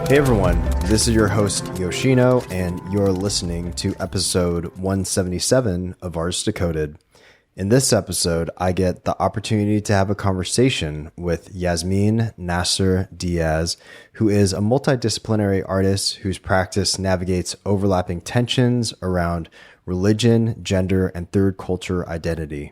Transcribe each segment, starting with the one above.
Hey everyone, this is your host Yoshino, and you're listening to episode 177 of Arts Decoded. In this episode, I get the opportunity to have a conversation with Yasmine Nasser Diaz, who is a multidisciplinary artist whose practice navigates overlapping tensions around religion, gender, and third culture identity.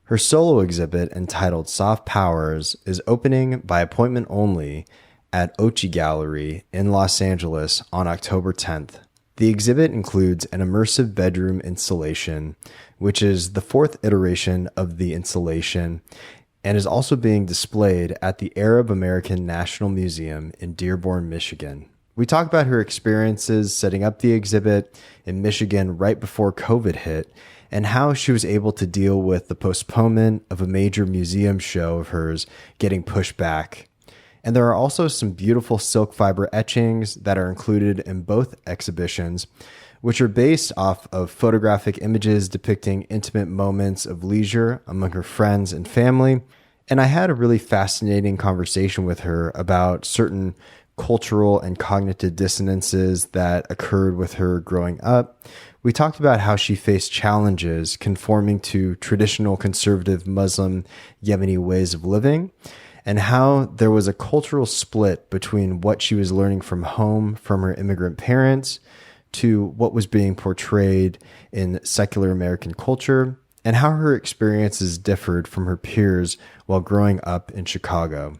Her solo exhibit, entitled Soft Powers, is opening by appointment only at Ochi Gallery in Los Angeles on October 10th. The exhibit includes an immersive bedroom installation, which is the fourth iteration of the installation and is also being displayed at the Arab American National Museum in Dearborn, Michigan. We talk about her experiences setting up the exhibit in Michigan right before COVID hit and how she was able to deal with the postponement of a major museum show of hers getting pushed back. And there are also some beautiful silk fiber etchings that are included in both exhibitions, which are based off of photographic images depicting intimate moments of leisure among her friends and family. And I had a really fascinating conversation with her about certain cultural and cognitive dissonances that occurred with her growing up. We talked about how she faced challenges conforming to traditional conservative Muslim Yemeni ways of living, and how there was a cultural split between what she was learning from home from her immigrant parents to what was being portrayed in secular American culture, and how her experiences differed from her peers while growing up in Chicago.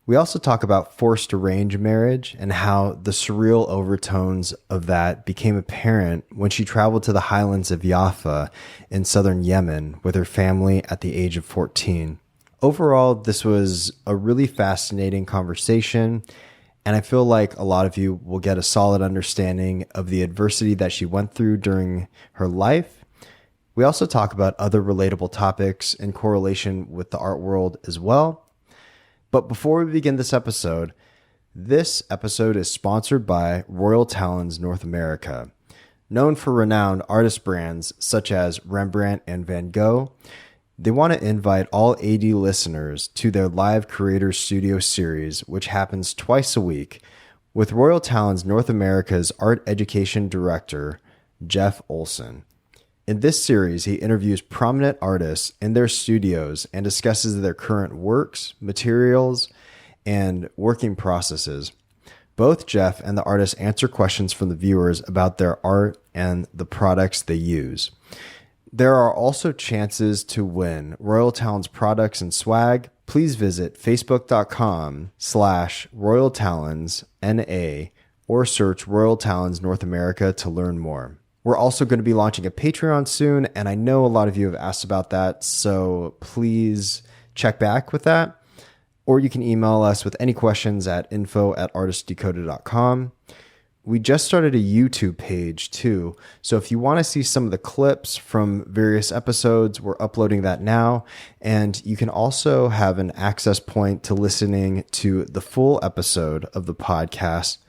We also talk about forced arranged marriage and how the surreal overtones of that became apparent when she traveled to the highlands of Jaffa in southern Yemen with her family at the age of 14. Overall, this was a really fascinating conversation, and I feel like a lot of you will get a solid understanding of the adversity that she went through during her life. We also talk about other relatable topics in correlation with the art world as well. But before we begin this episode is sponsored by Royal Talons North America. Known for renowned artist brands such as Rembrandt and Van Gogh, they want to invite all AD listeners to their Live Creators Studio series, which happens twice a week, with Royal Talons North America's art education director, Jeff Olson. In this series, he interviews prominent artists in their studios and discusses their current works, materials, and working processes. Both Jeff and the artists answer questions from the viewers about their art and the products they use. There are also chances to win Royal Talons products and swag. Please visit facebook.com/RoyalTalonsNA or search Royal Talons North America to learn more. We're also going to be launching a Patreon soon, and I know a lot of you have asked about that, so please check back with that. Or you can email us with any questions at info@artistdecoded.com. We just started a YouTube page too, so if you want to see some of the clips from various episodes, we're uploading that now, and you can also have an access point to listening to the full episode of the podcast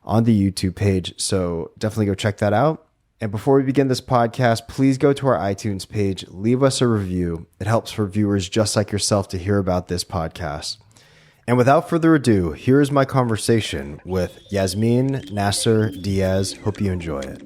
on the YouTube page, so definitely go check that out. And before we begin this podcast, please go to our iTunes page, leave us a review. It helps for viewers just like yourself to hear about this podcast. And without further ado, here is my conversation with Yasmine Nasser Diaz. Hope you enjoy it.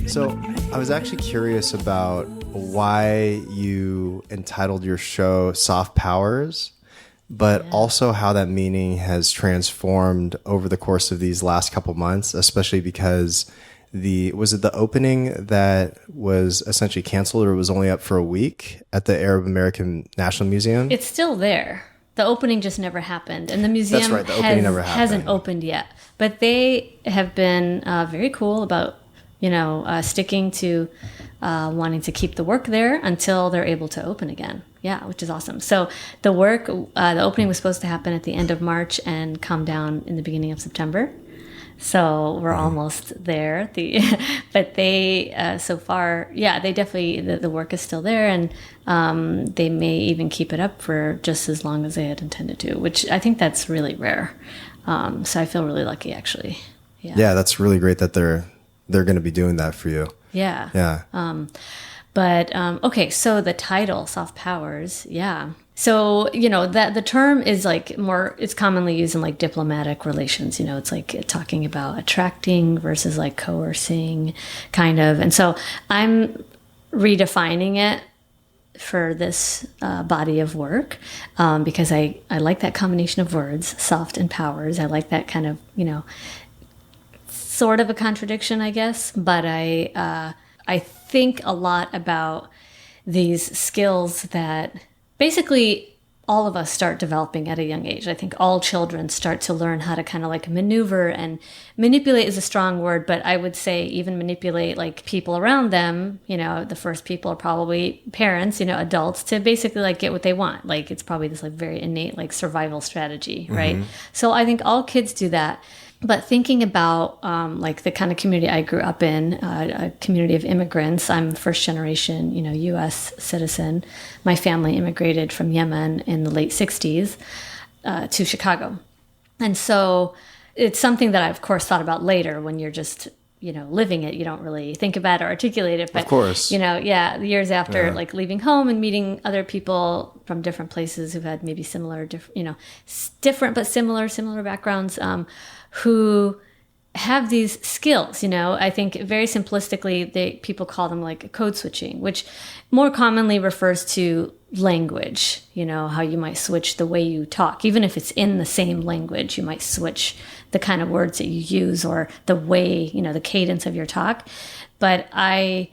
So I was actually curious about why you entitled your show Soft Powers, but also how that meaning has transformed over the course of these last couple months, especially because was it the opening that was essentially canceled or was only up for a week at the Arab American National Museum? It's still there. The opening just never happened, and the museum hasn't opened yet. But they have been very cool about sticking to wanting to keep the work there until they're able to open again. Yeah, which is awesome. So the opening was supposed to happen at the end of March and come down in the beginning of September. So we're almost there. But they, so far, they definitely, the work is still there, and they may even keep it up for just as long as they had intended to, which I think that's really rare. So I feel really lucky, actually. Yeah, that's really great that they're going to be doing that for you. Yeah. Yeah. Okay, so the title, Soft Powers, yeah. So, that the term is like it's commonly used in like diplomatic relations, it's like talking about attracting versus like coercing kind of. And so I'm redefining it for this body of work because I like that combination of words, soft and powers. I like that kind of, sort of a contradiction, I guess, but I think a lot about these skills that basically all of us start developing at a young age. I think all children start to learn how to kind of like maneuver, and manipulate is a strong word, but I would say even manipulate like people around them. The first people are probably parents, adults, to basically like get what they want. Like it's probably this like very innate like survival strategy, right? So I think all kids do that. But thinking about like the kind of community I grew up in, a community of immigrants, I'm first generation, U.S. citizen. My family immigrated from Yemen in the late 60s to Chicago. And so it's something that I, of course, thought about later when you're just, living it. You don't really think about it or articulate it. But, of course. Years after, like leaving home and meeting other people from different places who had maybe similar, different but similar backgrounds, who have these skills, I think very simplistically, people call them like code switching, which more commonly refers to language, how you might switch the way you talk. Even if it's in the same language, you might switch the kind of words that you use or the way, the cadence of your talk. But I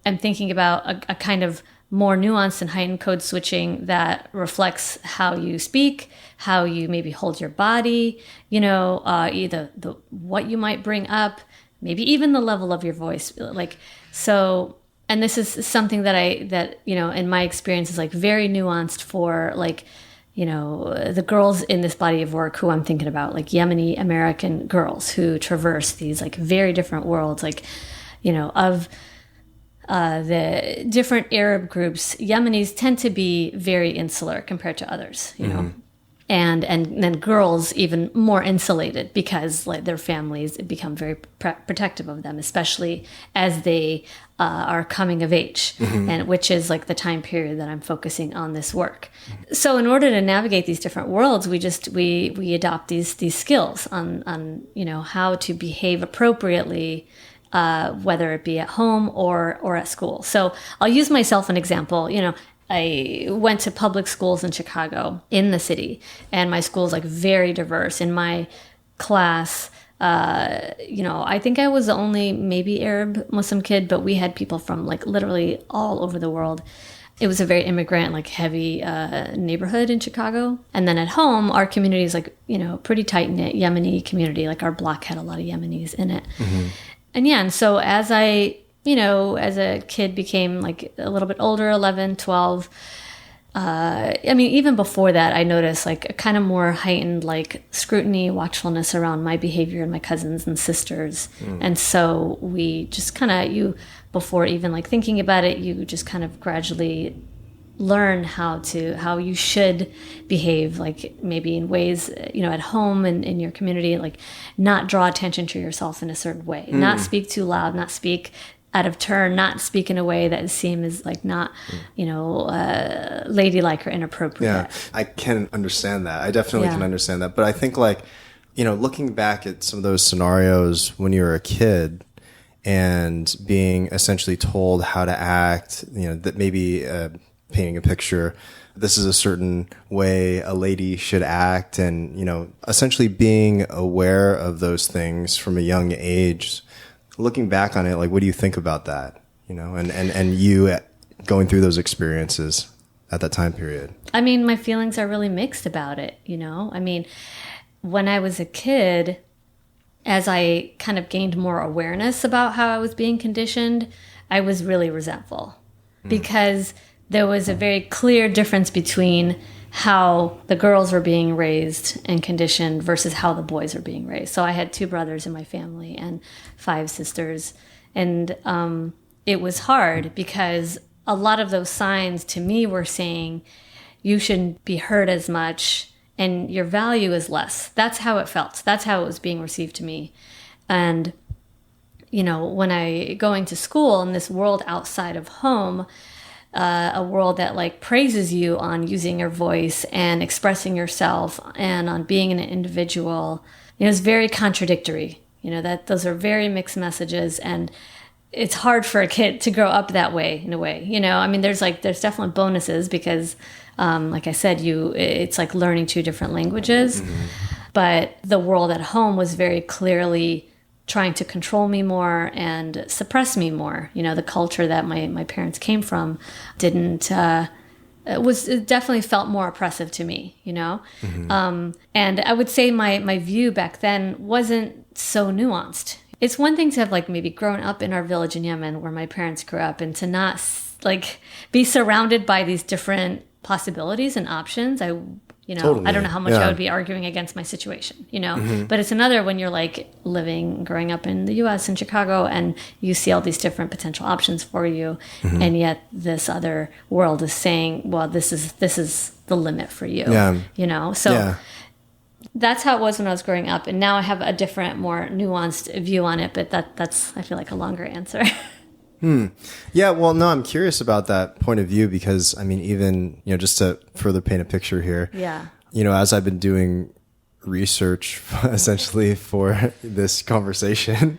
am thinking about a kind of more nuanced and heightened code switching that reflects how you speak, how you maybe hold your body, either what you might bring up, maybe even the level of your voice. And this is something that in my experience is like very nuanced for like, the girls in this body of work who I'm thinking about, like Yemeni American girls who traverse these like very different worlds, like, of the different Arab groups. Yemenis tend to be very insular compared to others, and then girls even more insulated because like their families become very protective of them, especially as they are coming of age, and which is like the time period that I'm focusing on this work. So in order to navigate these different worlds, we adopt these skills on how to behave appropriately, whether it be at home or at school. So I'll use myself an example. I went to public schools in Chicago, in the city, and my school is like very diverse. In my class, I think I was the only maybe Arab Muslim kid, but we had people from like literally all over the world. It was a very immigrant, like heavy neighborhood in Chicago. And then at home, our community is like, pretty tight-knit Yemeni community. Like our block had a lot of Yemenis in it. And so as I, as a kid became like a little bit older, 11, 12, even before that, I noticed like a kind of more heightened like scrutiny, watchfulness around my behavior and my cousins and sisters. And so we just kind of, before even like thinking about it, you just kind of gradually learn how you should behave, like maybe in ways, at home and in your community, like not draw attention to yourself in a certain way, not speak too loud, not speak out of turn, not speak in a way that seems like not, ladylike or inappropriate. Yeah, I can understand that. I definitely can understand that. But I think like, looking back at some of those scenarios when you were a kid and being essentially told how to act, that maybe painting a picture, this is a certain way a lady should act, and, essentially being aware of those things from a young age. Looking back on it, like, what do you think about that? And you going through those experiences at that time period? My feelings are really mixed about it, when I was a kid, as I kind of gained more awareness about how I was being conditioned, I was really resentful because there was a very clear difference between how the girls were being raised and conditioned versus how the boys were being raised. So I had 2 brothers in my family and 5 sisters. And it was hard because a lot of those signs to me were saying you shouldn't be heard as much and your value is less. That's how it felt. That's how it was being received to me. And when I going to school in this world outside of home, a world that like praises you on using your voice and expressing yourself and on being an individual, it's very contradictory. That those are very mixed messages, and it's hard for a kid to grow up that way in a way. There's definitely bonuses because, like I said, it's like learning two different languages, but the world at home was very clearly trying to control me more and suppress me more. The culture that my parents came from it definitely felt more oppressive to me, and I would say my view back then wasn't so nuanced. It's one thing to have like maybe grown up in our village in Yemen where my parents grew up and to not like be surrounded by these different possibilities and options. Totally. I don't know how much I would be arguing against my situation, but it's another when you're like growing up in the US in Chicago and you see all these different potential options for you. And yet this other world is saying, well, this is the limit for you, so that's how it was when I was growing up. And now I have a different, more nuanced view on it, but that's, I feel like, a longer answer. Yeah, well, no, I'm curious about that point of view because, even, just to further paint a picture here, as I've been doing research essentially for this conversation,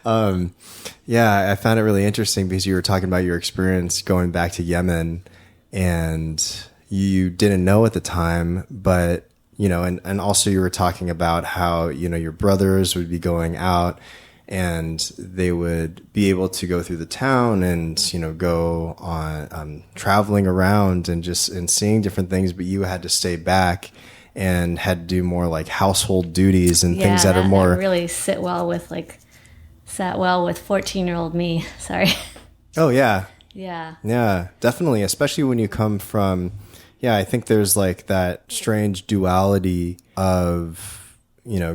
I found it really interesting because you were talking about your experience going back to Yemen and you didn't know at the time, but, and also you were talking about how, your brothers would be going out and they would be able to go through the town and, go on traveling around and seeing different things. But you had to stay back and had to do more like household duties and things that are more that really sat well with 14-year-old me. Sorry. Oh, yeah. Yeah. Yeah, definitely. Especially when you come from, I think there's like that strange duality of,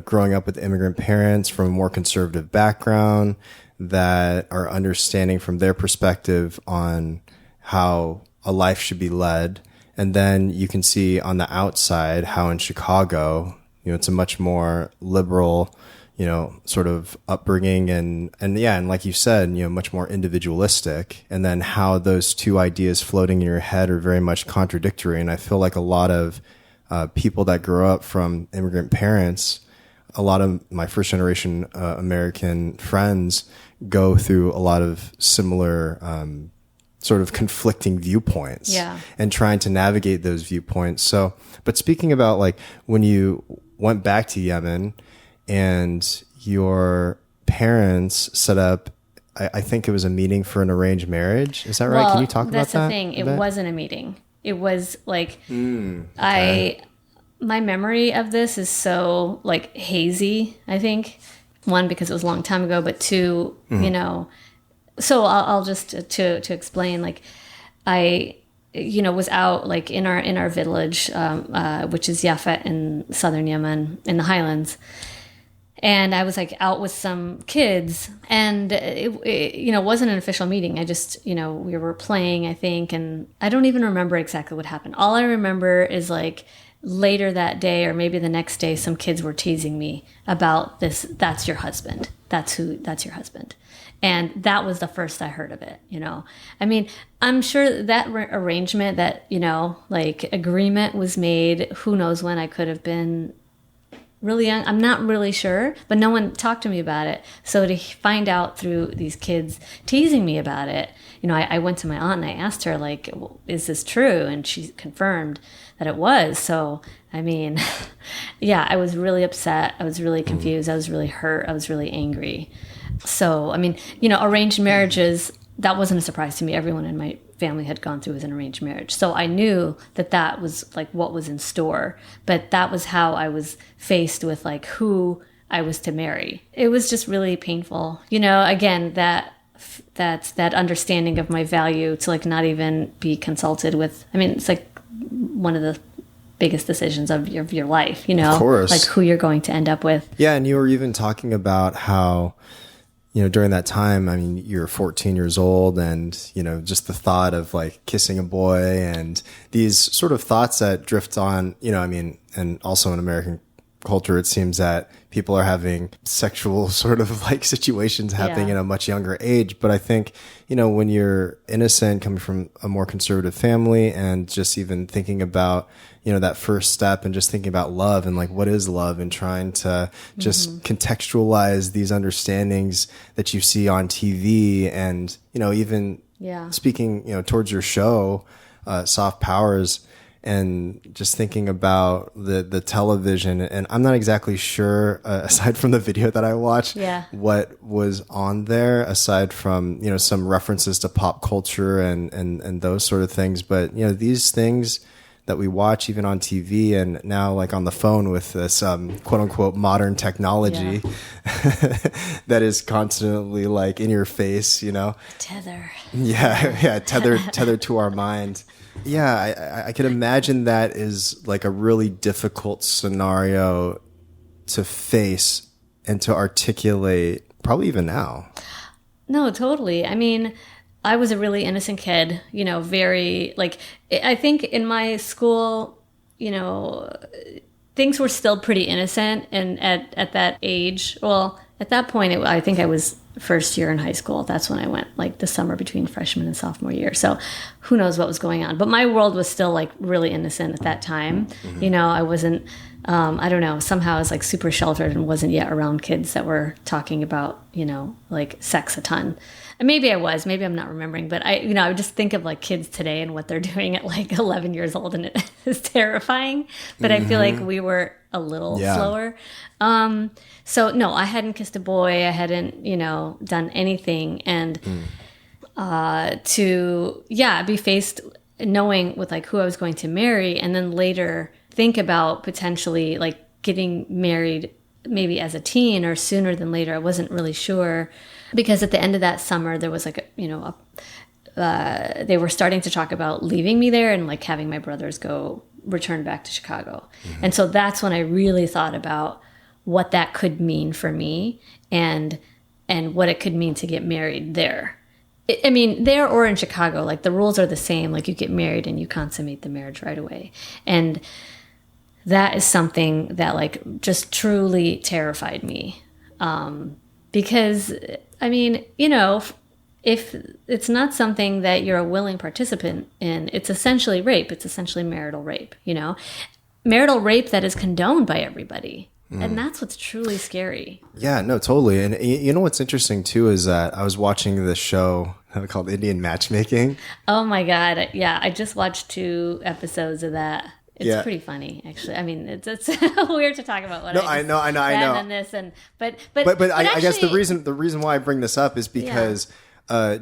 growing up with immigrant parents from a more conservative background that are understanding from their perspective on how a life should be led. And then you can see on the outside how in Chicago, it's a much more liberal, sort of upbringing and like you said, much more individualistic. And then how those two ideas floating in your head are very much contradictory. And I feel like a lot of people that grow up from immigrant parents, a lot of my first generation American friends go through a lot of similar sort of conflicting viewpoints and trying to navigate those viewpoints. So, but speaking about like when you went back to Yemen and your parents set up, I think it was a meeting for an arranged marriage. Is that right? Can you talk about that? That's the thing. It wasn't a meeting. It was like, my memory of this is so like hazy, I think. One, because it was a long time ago, but two, so I'll just to explain, like I, was out like in our village, which is Yafet in southern Yemen in the highlands. And I was like out with some kids and it wasn't an official meeting. I just, we were playing, I think, and I don't even remember exactly what happened. All I remember is like later that day or maybe the next day, some kids were teasing me about this. That's your husband. That's your husband. And that was the first I heard of it, I'm sure that arrangement, that, like agreement was made. Who knows when? I could have been really young. I'm not really sure, but no one talked to me about it. So to find out through these kids teasing me about it, I went to my aunt and I asked her, like, is this true? And she confirmed that it was. So, I was really upset. I was really confused. I was really hurt. I was really angry. So, arranged marriages, that wasn't a surprise to me. Everyone in my family had gone through with an arranged marriage. So I knew that was like what was in store, but that was how I was faced with like who I was to marry. It was just really painful. Again, that's that understanding of my value to like not even be consulted with. It's like one of the biggest decisions of your life, Of course. Like who you're going to end up with. Yeah. And you were even talking about how, during that time, you're 14 years old and, just the thought of like kissing a boy and these sort of thoughts that drift on, and also in American culture, it seems that people are having sexual sort of like situations happening at a much younger age. But I think, when you're innocent, coming from a more conservative family, and just even thinking about, that first step and just thinking about love and like, what is love, and trying to just contextualize these understandings that you see on TV, and, even speaking, towards your show, Soft Powers, and just thinking about the television. And I'm not exactly sure, aside from the video that I watched, what was on there, aside from, some references to pop culture and those sort of things. But, these things that we watch even on TV and now like on the phone with this quote unquote modern technology that is constantly like in your face, Tether. Tethered to our mind. Yeah, I can imagine that is like a really difficult scenario to face and to articulate, probably even now. No, totally. I mean, I was a really innocent kid, very, like, I think in my school, things were still pretty innocent. And at that age, well, at that point, I think I was first year in high school. That's when I went, like the summer between freshman and sophomore year. So who knows what was going on. But my world was still like really innocent at that time. I wasn't, I don't know, somehow I was like super sheltered and wasn't yet around kids that were talking about, like sex a ton. And maybe I was, maybe I'm not remembering, but I would just think of like kids today and what they're doing at like 11 years old, and it is terrifying. But I feel like we were a little slower. So no, I hadn't kissed a boy. I hadn't, done anything. And to be faced knowing with like who I was going to marry, and then later think about potentially like getting married maybe as a teen or sooner than later. I wasn't really sure, because at the end of that summer there was like they were starting to talk about leaving me there and like having my brothers return back to Chicago. And so that's when I really thought about what that could mean for me and what it could mean to get married there. I mean, there or in Chicago, like the rules are the same. Like you get married and you consummate the marriage right away. And that is something that like just truly terrified me. Because I mean, if it's not something that you're a willing participant in, it's essentially rape. It's essentially marital rape, marital rape that is condoned by everybody. And that's what's truly scary. Yeah, no, totally. And what's interesting too is that I was watching this show called Indian Matchmaking. Oh my God. Yeah. I just watched 2 episodes of that. It's pretty funny, actually. I mean, it's weird to talk about what I know. And this but actually, I guess the reason why I bring this up is because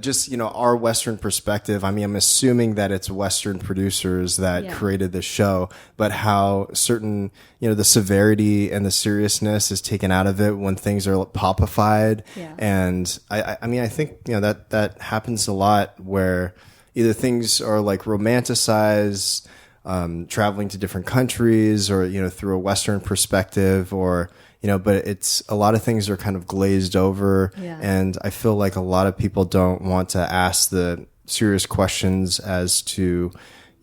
just, our Western perspective. I mean, I'm assuming that it's Western producers that created the show, but how certain, the severity and the seriousness is taken out of it when things are popified. Yeah. And I mean, I think, that happens a lot where either things are like romanticized, traveling to different countries, or, through a Western perspective, or, but it's a lot of things are kind of glazed over. Yeah. And I feel like a lot of people don't want to ask the serious questions as to,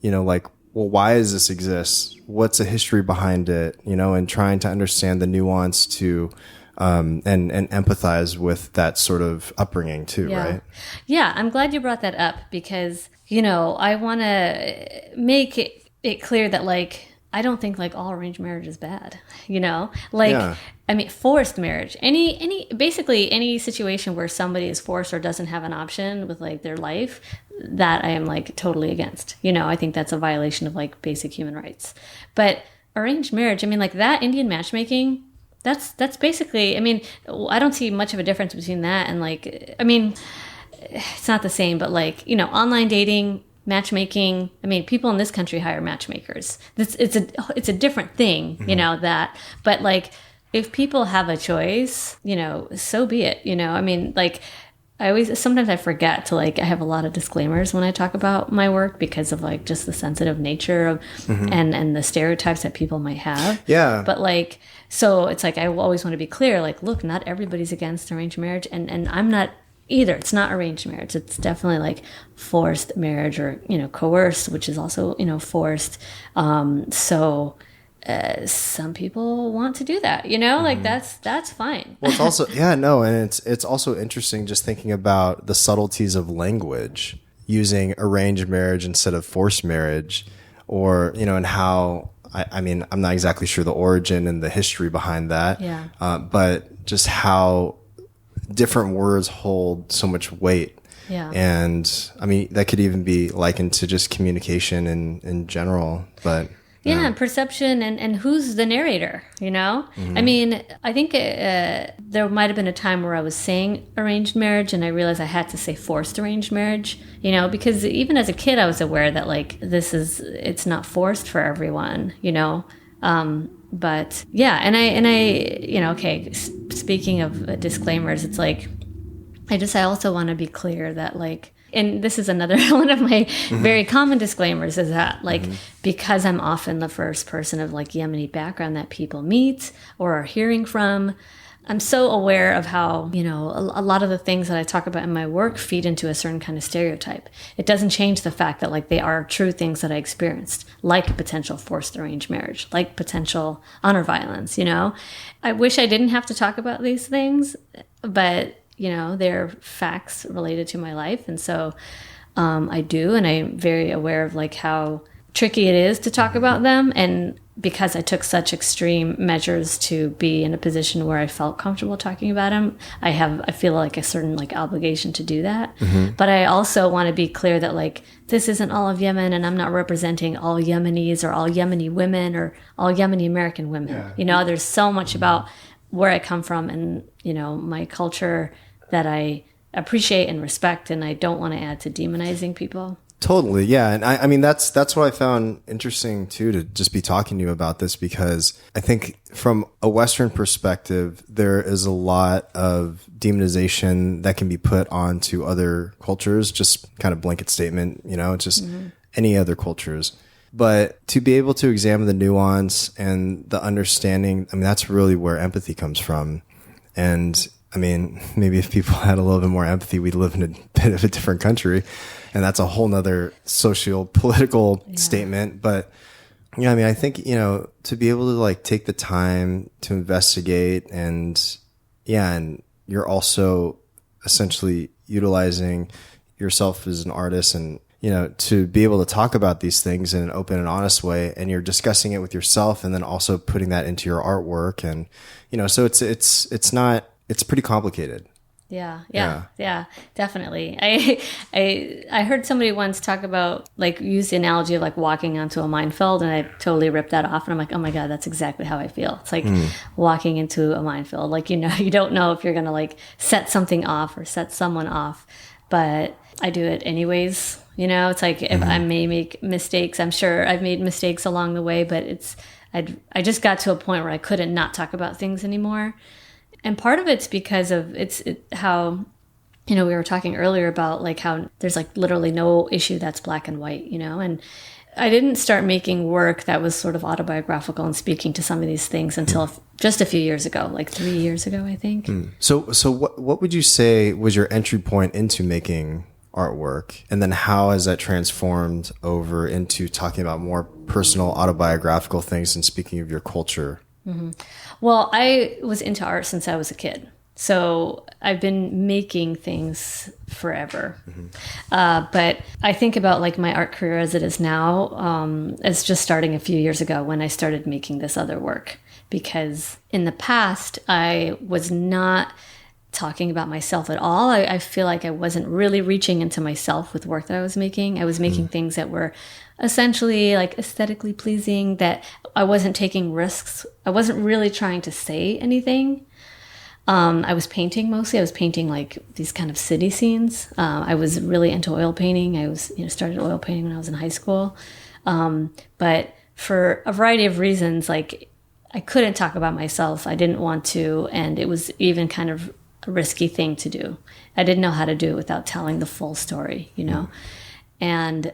like, well, why does this exist? What's the history behind it? And trying to understand the nuance to, and empathize with that sort of upbringing too, right? Yeah. I'm glad you brought that up because, I want to make it clear that like, I don't think like all arranged marriage is bad, I mean, forced marriage, basically any situation where somebody is forced or doesn't have an option with like their life, that I am like totally against, I think that's a violation of like basic human rights. But arranged marriage, I mean, like that Indian matchmaking, that's basically, I mean, I don't see much of a difference between that and like, I mean, it's not the same, but like, online dating, matchmaking. I mean, people in this country hire matchmakers. It's a different thing, that. But like, if people have a choice, so be it. I mean, like, sometimes I forget to like. I have a lot of disclaimers when I talk about my work because of like just the sensitive nature of and the stereotypes that people might have. Yeah. But like, so it's like I always want to be clear. Like, look, not everybody's against arranged marriage, and I'm not. Either. It's not arranged marriage. It's definitely like forced marriage or, coerced, which is also, forced. So some people want to do that, you know, like that's fine. Well, it's also, and it's also interesting just thinking about the subtleties of language, using arranged marriage instead of forced marriage, or, you know, and how, I mean, I'm not exactly sure the origin and the history behind that, but just how different words hold so much weight. Yeah. And I mean, that could even be likened to just communication in general, but. Yeah, and perception and who's the narrator, you know? I mean, I think there might have been a time where I was saying arranged marriage and I realized I had to say forced arranged marriage, you know, because even as a kid I was aware that like it's not forced for everyone, you know? But yeah, and I you know, okay, speaking of disclaimers, it's like, I also want to be clear that like, and this is another one of my very common disclaimers, is that like, because I'm often the first person of like Yemeni background that people meet or are hearing from, I'm so aware of how, you know, a lot of the things that I talk about in my work feed into a certain kind of stereotype. It doesn't change the fact that like they are true things that I experienced, like potential forced arranged marriage, like potential honor violence, you know. I wish I didn't have to talk about these things, but you know, they're facts related to my life. And so I do, and I'm very aware of like how tricky it is to talk about them. And because I took such extreme measures to be in a position where I felt comfortable talking about them, I feel like a certain like obligation to do that. But I also want to be clear that like, this isn't all of Yemen, and I'm not representing all Yemenis or all Yemeni women or all Yemeni American women. Yeah. You know, there's so much about where I come from and, you know, my culture that I appreciate and respect, and I don't want to add to demonizing people. Totally, yeah. And I mean, that's what I found interesting too, to just be talking to you about this, because I think from a Western perspective, there is a lot of demonization that can be put onto other cultures, just kind of blanket statement, you know, just any other cultures. But to be able to examine the nuance and the understanding, I mean, that's really where empathy comes from. And I mean, maybe if people had a little bit more empathy, we'd live in a bit of a different country. And that's a whole nother socio-political statement. But yeah, I mean, I think, you know, to be able to like take the time to investigate and you're also essentially utilizing yourself as an artist and, you know, to be able to talk about these things in an open and honest way, and you're discussing it with yourself and then also putting that into your artwork. And, you know, so it's pretty complicated. Yeah, definitely. I heard somebody once talk about, like, use the analogy of like walking onto a minefield, and I totally ripped that off. And I'm like, oh my God, that's exactly how I feel. It's like walking into a minefield. Like, you know, you don't know if you're going to like set something off or set someone off, but I do it anyways. You know, it's like if I may make mistakes, I'm sure I've made mistakes along the way, but I just got to a point where I couldn't not talk about things anymore. And part of it's because of how, you know, we were talking earlier about like how there's like literally no issue that's black and white, you know, and I didn't start making work that was sort of autobiographical and speaking to some of these things until just a few years ago, like 3 years ago, I think. So what would you say was your entry point into making artwork? And then how has that transformed over into talking about more personal autobiographical things and speaking of your culture? Well, I was into art since I was a kid. So I've been making things forever. But I think about like my art career as it is now, as just starting a few years ago when I started making this other work. Because in the past, I was not talking about myself at all. I feel like I wasn't really reaching into myself with work that I was making. I was making things that were essentially like aesthetically pleasing, that I wasn't taking risks. I wasn't really trying to say anything. I was painting mostly. I was painting like these kind of city scenes. I was really into oil painting. I was, you know, started oil painting when I was in high school. But for a variety of reasons, like I couldn't talk about myself. I didn't want to, and it was even kind of a risky thing to do. I didn't know how to do it without telling the full story, you know? And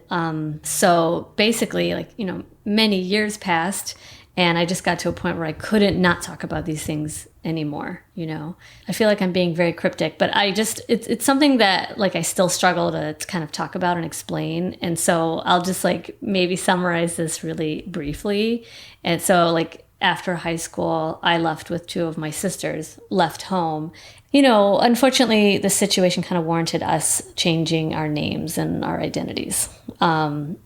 so basically, like, you know, many years passed, and I just got to a point where I couldn't not talk about these things anymore. I feel like I'm being very cryptic, but it's something that like I still struggle to kind of talk about and explain. And so I'll just like maybe summarize this really briefly. And so like after high school, I left with two of my sisters, left home. Unfortunately, the situation kind of warranted us changing our names and our identities. And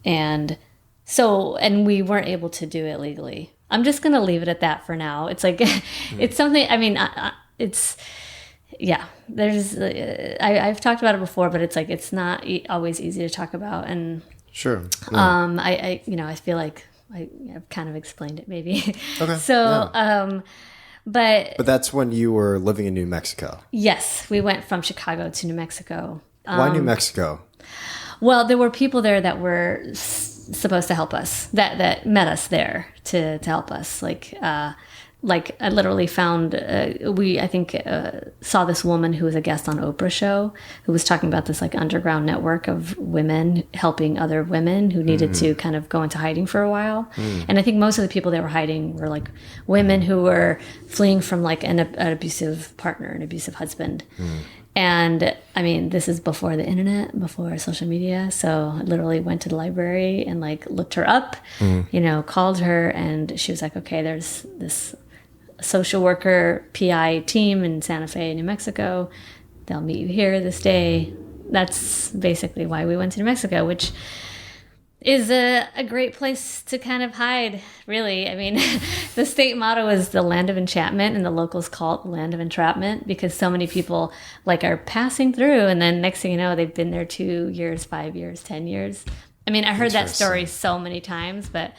we weren't able to do it legally. I'm just going to leave it at that for now. It's like, it's something, I mean, I've talked about it before, but it's like, it's not always easy to talk about. And sure. Yeah. I feel like I've kind of explained it maybe. Okay. So, yeah. But that's when you were living in New Mexico. Yes. We went from Chicago to New Mexico. Why New Mexico? Well, there were people there that were supposed to help us, that met us there to help us. Like I literally found, saw this woman who was a guest on Oprah's show who was talking about this like underground network of women helping other women who needed to kind of go into hiding for a while. And I think most of the people that were hiding were like women who were fleeing from like an abusive partner, an abusive husband. And I mean, this is before the internet, before social media. So I literally went to the library and like looked her up, called her, and she was like, okay, there's this social worker PI team in Santa Fe, New Mexico. They'll meet you here this day. That's basically why we went to New Mexico, which is a great place to kind of hide, really. I mean, the state motto is the land of enchantment, and the locals call it the land of entrapment because so many people like are passing through, and then next thing you know, they've been there 2 years, 5 years, 10 years. I mean, I heard that story so many times, but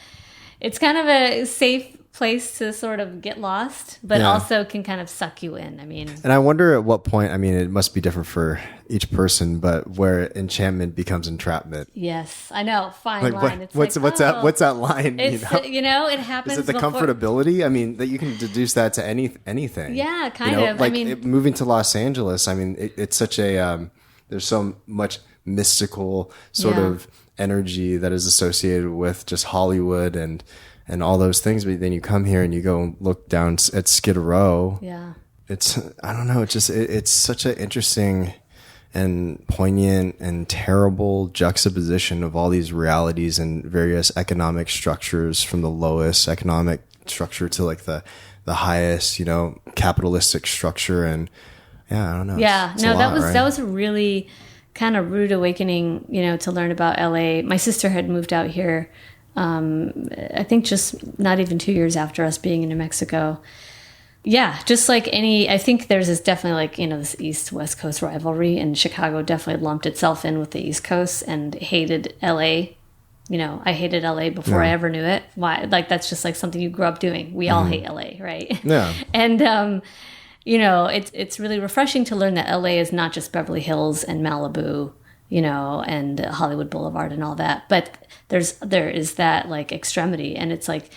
it's kind of a safe place to sort of get lost, but also can kind of suck you in. I mean, and I wonder at what point, I mean, it must be different for each person, but where enchantment becomes entrapment. Yes, I know. Fine like, line. What's that line? It's, it happens. Is it the comfortability? I mean, that you can deduce that to anything. Yeah, kind of. Like I mean, moving to Los Angeles, I mean, it's such a, there's so much mystical sort of energy that is associated with just Hollywood and all those things, but then you come here and you go and look down at Skid Row. Yeah. It's, I don't know, it's such an interesting and poignant and terrible juxtaposition of all these realities and various economic structures, from the lowest economic structure to like the highest, capitalistic structure. And I don't know. Yeah, that was a really kind of rude awakening, to learn about LA. My sister had moved out here I think just not even 2 years after us being in New Mexico. Yeah, just like I think there's definitely like, this East-West Coast rivalry, and Chicago definitely lumped itself in with the East Coast and hated LA. I hated LA before I ever knew it. Why? Like, that's just like something you grew up doing. We all hate LA, right? Yeah. And, it's really refreshing to learn that LA is not just Beverly Hills and Malibu, and Hollywood Boulevard and all that, but there is that like extremity. And it's like,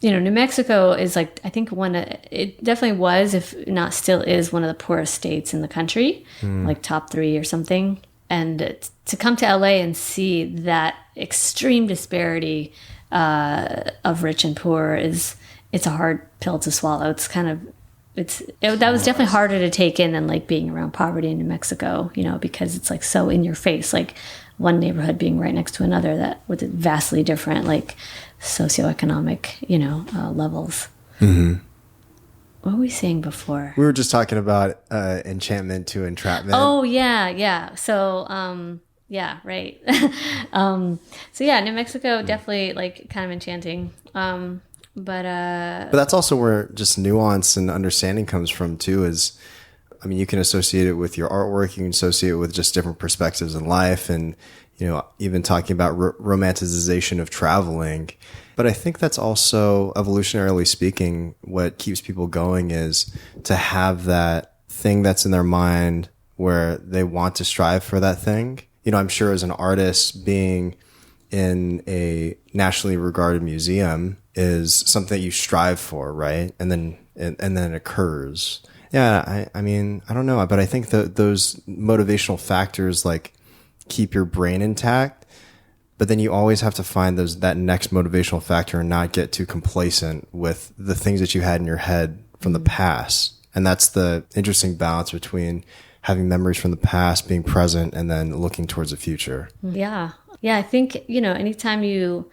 New Mexico is like, I think it definitely was, if not still is, one of the poorest states in the country, like top 3 or something. And to come to LA and see that extreme disparity of rich and poor it's a hard pill to swallow. It's kind of, that was definitely harder to take in than like being around poverty in New Mexico, because it's like so in your face, like one neighborhood being right next to another, that with vastly different like socioeconomic, levels. Mm-hmm. What were we saying before? We were just talking about enchantment to entrapment. Oh yeah. So yeah, right. So yeah, New Mexico definitely like kind of enchanting. But that's also where just nuance and understanding comes from too. Is, I mean, you can associate it with your artwork. You can associate it with just different perspectives in life, and even talking about romanticization of traveling. But I think that's also, evolutionarily speaking, what keeps people going is to have that thing that's in their mind where they want to strive for that thing. I'm sure as an artist, being in a nationally regarded museum is something that you strive for, right? And then it occurs. Yeah, I mean, I don't know, but I think that those motivational factors like keep your brain intact, but then you always have to find that next motivational factor and not get too complacent with the things that you had in your head from the past. And that's the interesting balance between having memories from the past, being present, and then looking towards the future. Yeah. Yeah. I think, anytime in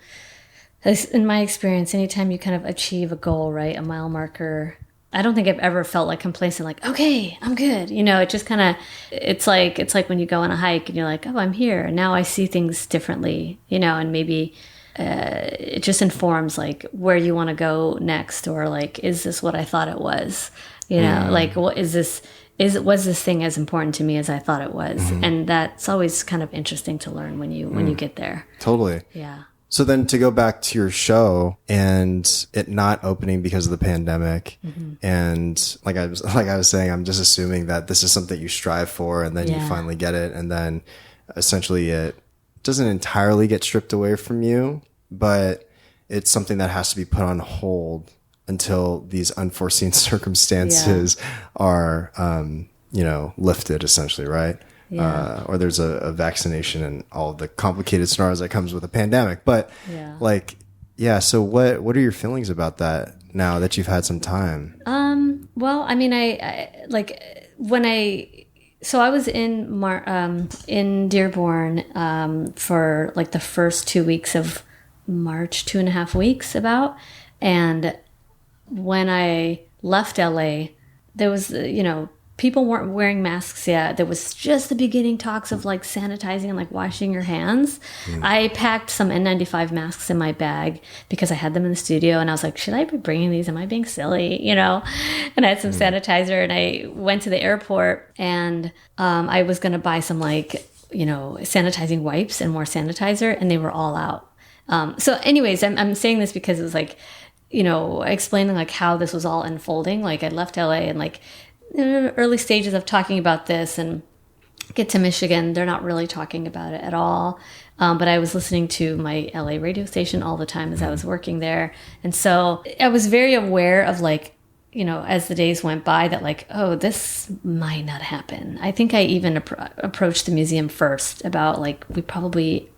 my experience, anytime you kind of achieve a goal, right, a mile marker, I don't think I've ever felt like complacent, like, okay, I'm good. It just kind of, it's like when you go on a hike and you're like, oh, I'm here. And now I see things differently, and maybe it just informs like where you want to go next, or like, is this what I thought it was? Like, what is this? Was this thing as important to me as I thought it was? Mm-hmm. And that's always kind of interesting to learn when you get there. Totally. Yeah. So then to go back to your show and it not opening because of the pandemic, mm-hmm. and like I was saying, I'm just assuming that this is something you strive for, and then you finally get it, and then essentially it doesn't entirely get stripped away from you, but it's something that has to be put on hold until these unforeseen circumstances are, lifted, essentially, right? Yeah. Or there's a vaccination and all the complicated scenarios that comes with a pandemic. But so what are your feelings about that now that you've had some time? Well, I mean, I was in Dearborn for like the first 2 weeks of March, 2.5 weeks about, and when I left LA, there was, people weren't wearing masks yet. There was just the beginning talks of like sanitizing and like washing your hands. I packed some N95 masks in my bag because I had them in the studio, and I was like, should I be bringing these? Am I being silly? And I had some sanitizer, and I went to the airport, and I was going to buy some like, sanitizing wipes and more sanitizer, and they were all out. So anyways, I'm saying this because it was like, explaining like how this was all unfolding. Like I left LA and like early stages of talking about this, and get to Michigan, they're not really talking about it at all. But I was listening to my LA radio station all the time as I was working there. And so I was very aware of like, as the days went by, that like, oh, this might not happen. I think I even approached the museum first about like, we probably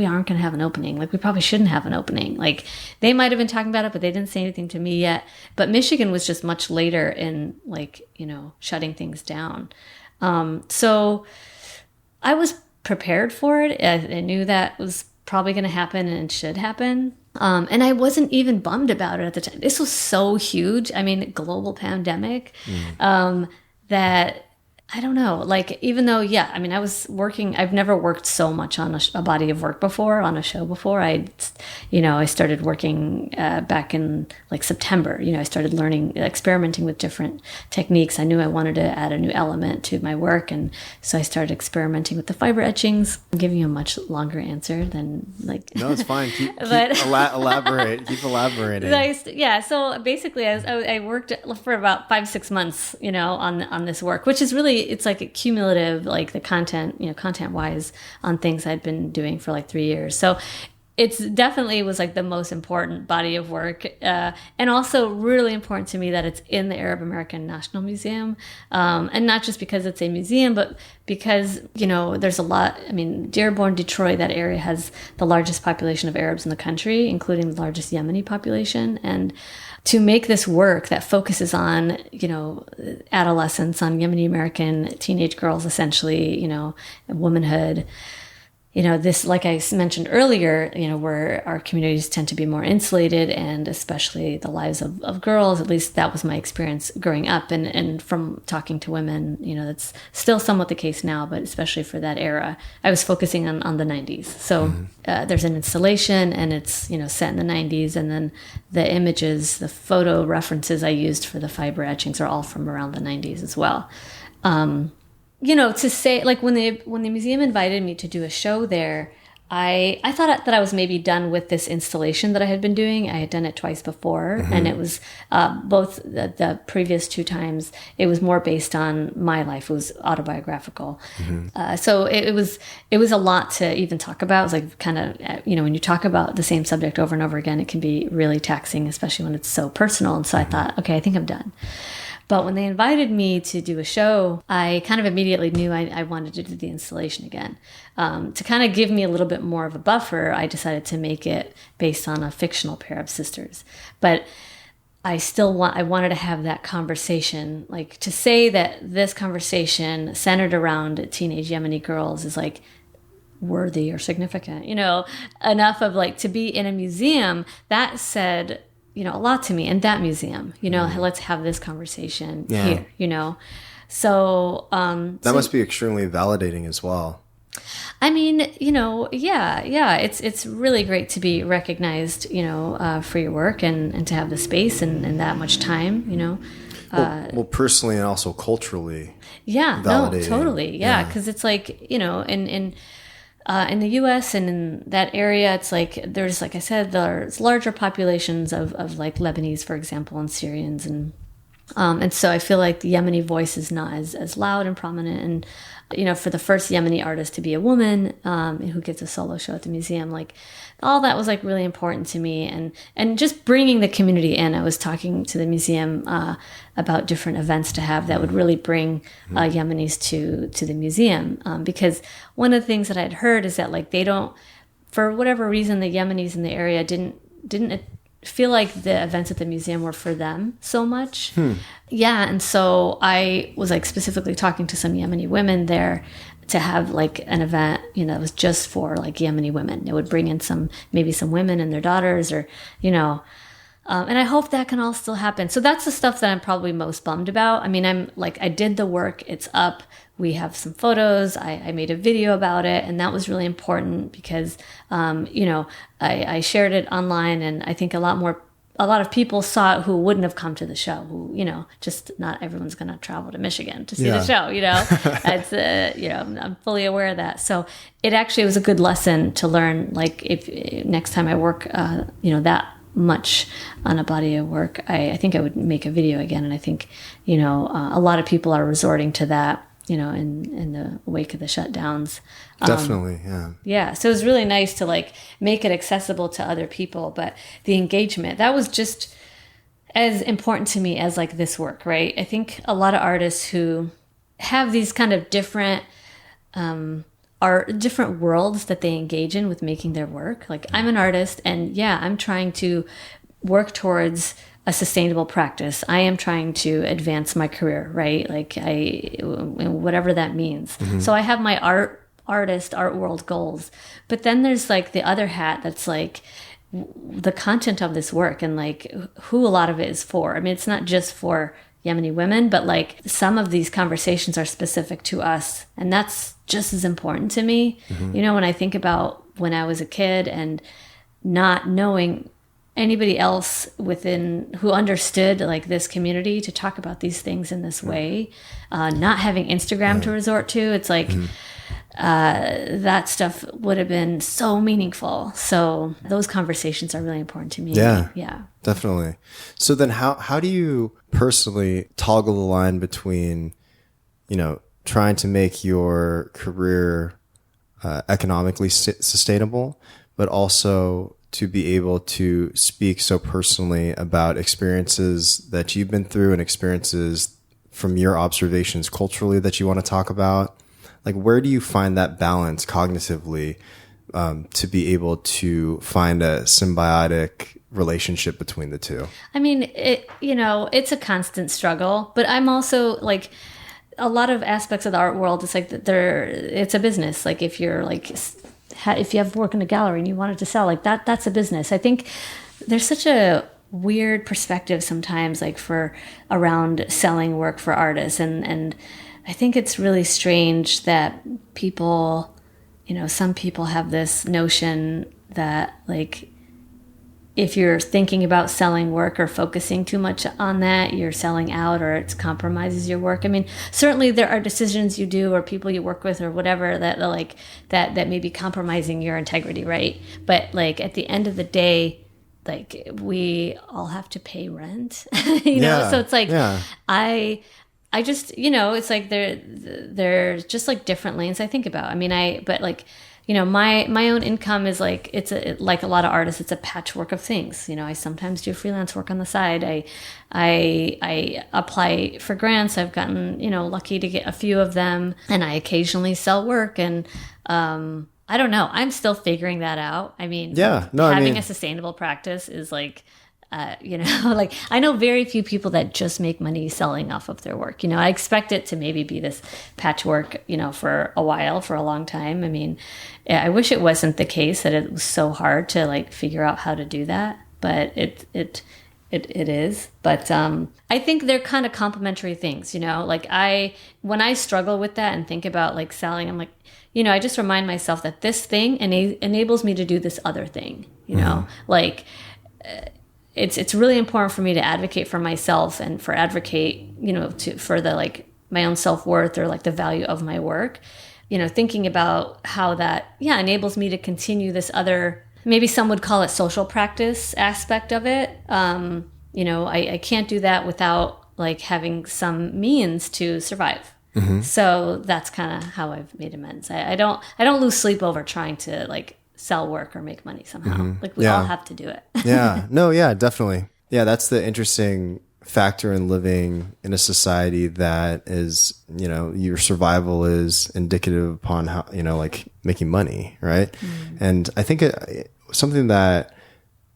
aren't going to have an opening. Like we probably shouldn't have an opening. Like they might have been talking about it, but they didn't say anything to me yet. But Michigan was just much later in like, shutting things down. So I was prepared for it. I knew that was probably going to happen and should happen. And I wasn't even bummed about it at the time. This was so huge. I mean, global pandemic, that I don't know, like, even though, I was working, I've never worked so much on a body of work before, on a show before. I started working back in like September. I started experimenting with different techniques. I knew I wanted to add a new element to my work. And so I started experimenting with the fiber etchings. I'm giving you a much longer answer than like... No, it's fine. Elaborate. Keep elaborating. So basically I worked for about 5-6 months, on this work, which is really, it's like a cumulative, like the content wise, on things I'd been doing for like 3 years. So it's definitely was like the most important body of work, and also really important to me that it's in the Arab American National Museum, and not just because it's a museum, but because there's a lot. I mean, Dearborn, Detroit, that area has the largest population of Arabs in the country, including the largest Yemeni population, and to make this work that focuses on, adolescence, on Yemeni American teenage girls, essentially, womanhood, this, like I mentioned earlier, where our communities tend to be more insulated, and especially the lives of girls, at least that was my experience growing up. And from talking to women, that's still somewhat the case now, but especially for that era, I was focusing on the 90s. So there's an installation, and it's, set in the 90s. And then the images, the photo references I used for the fiber etchings are all from around the 90s as well. To say, like, when the museum invited me to do a show there, I thought that I was maybe done with this installation that I had been doing. I had done it twice before, and it was both the previous 2 times, it was more based on my life. It was autobiographical. So it was a lot to even talk about. It was like kind of, when you talk about the same subject over and over again, it can be really taxing, especially when it's so personal. And so I thought, okay, I think I'm done. But when they invited me to do a show, I kind of immediately knew I wanted to do the installation again. To kind of give me a little bit more of a buffer, I decided to make it based on a fictional pair of sisters. But I wanted to have that conversation, like to say that this conversation centered around teenage Yemeni girls is like worthy or significant, enough of like to be in a museum that said, a lot to me in that museum, let's have this conversation here, So, that must be extremely validating as well. I mean, it's really great to be recognized, for your work and to have the space and that much time, Well, personally and also culturally. Yeah, validating. No, totally. Yeah, because it's like, in the U.S. and in that area, it's like there's, like I said, there's larger populations of like Lebanese, for example, and Syrians, and so I feel like the Yemeni voice is not as loud and prominent. And for the first Yemeni artist to be a woman who gets a solo show at the museum, like all that was like really important to me, and just bringing the community in. I was talking to the museum about different events to have that would really bring Yemenis to the museum, because one of the things that I'd heard is that like they don't, for whatever reason, the Yemenis in the area didn't feel like the events at the museum were for them so much. Yeah, and so I was like specifically talking to some Yemeni women there to have like an event, that was just for like Yemeni women. It would bring in maybe some women and their daughters, or and I hope that can all still happen. So that's the stuff that I'm probably most bummed about. I mean, I did the work, it's up. We have some photos. I made a video about it, and that was really important because, I shared it online, and I think a lot of people saw it who wouldn't have come to the show. Who, just not everyone's going to travel to Michigan to see the show. It's I'm fully aware of that. So it actually was a good lesson to learn. Like if next time I work, that much on a body of work, I think I would make a video again. And I think, a lot of people are resorting to that. In the wake of the shutdowns. Definitely, yeah. Yeah, so it was really nice to like make it accessible to other people, but the engagement, that was just as important to me as like this work, right? I think a lot of artists who have these kind of different different worlds that they engage in with making their work. Like I'm an artist, and I'm trying to work towards a sustainable practice. I am trying to advance my career, right? Like whatever that means. Mm-hmm. So I have my art world goals, but then there's like the other hat that's like the content of this work and like who a lot of it is for. I mean, it's not just for Yemeni women, but like some of these conversations are specific to us, and that's just as important to me. Mm-hmm. When I think about when I was a kid and not knowing anybody else who understood like this community to talk about these things in this way, not having Instagram to resort to, it's like that stuff would have been so meaningful. So those conversations are really important to me. Yeah, definitely. So then how do you personally toggle the line between, trying to make your career economically sustainable, but also to be able to speak so personally about experiences that you've been through and experiences from your observations culturally that you want to talk about? Like, where do you find that balance cognitively to be able to find a symbiotic relationship between the two? I mean, it's a constant struggle, but I'm also like, a lot of aspects of the art world, it's like it's a business. Like if you're like, if you have work in a gallery and you want it to sell, like that's a business. I think there's such a weird perspective sometimes like around selling work for artists. And I think it's really strange that people, some people have this notion that like, if you're thinking about selling work or focusing too much on that, you're selling out or it compromises your work. I mean, certainly there are decisions you do or people you work with or whatever that may be compromising your integrity, right? But like at the end of the day, like we all have to pay rent, So it's like I just, it's like they're just like different lanes I think about. I mean, my own income is like, like a lot of artists, it's a patchwork of things. I sometimes do freelance work on the side. I apply for grants. I've gotten, lucky to get a few of them, and I occasionally sell work. And, I don't know. I'm still figuring that out. I mean, having a sustainable practice is like, like I know very few people that just make money selling off of their work. I expect it to maybe be this patchwork, for a while, for a long time. I mean, I wish it wasn't the case that it was so hard to like figure out how to do that, but it is. But I think they're kind of complementary things, like when I struggle with that and think about like selling, I'm like, I just remind myself that this thing enables me to do this other thing, like it's really important for me to advocate for myself and for for the like my own self-worth or like the value of my work, thinking about how that, enables me to continue this other, maybe some would call it social practice aspect of it. I can't do that without like having some means to survive. Mm-hmm. So that's kind of how I've made amends. I don't lose sleep over trying to like sell work or make money somehow. Mm-hmm. Like we all have to do it. Yeah. No, yeah, definitely. Yeah. That's the interesting factor in living in a society that is, your survival is indicative upon how, like making money. Right. Mm-hmm. And I think something that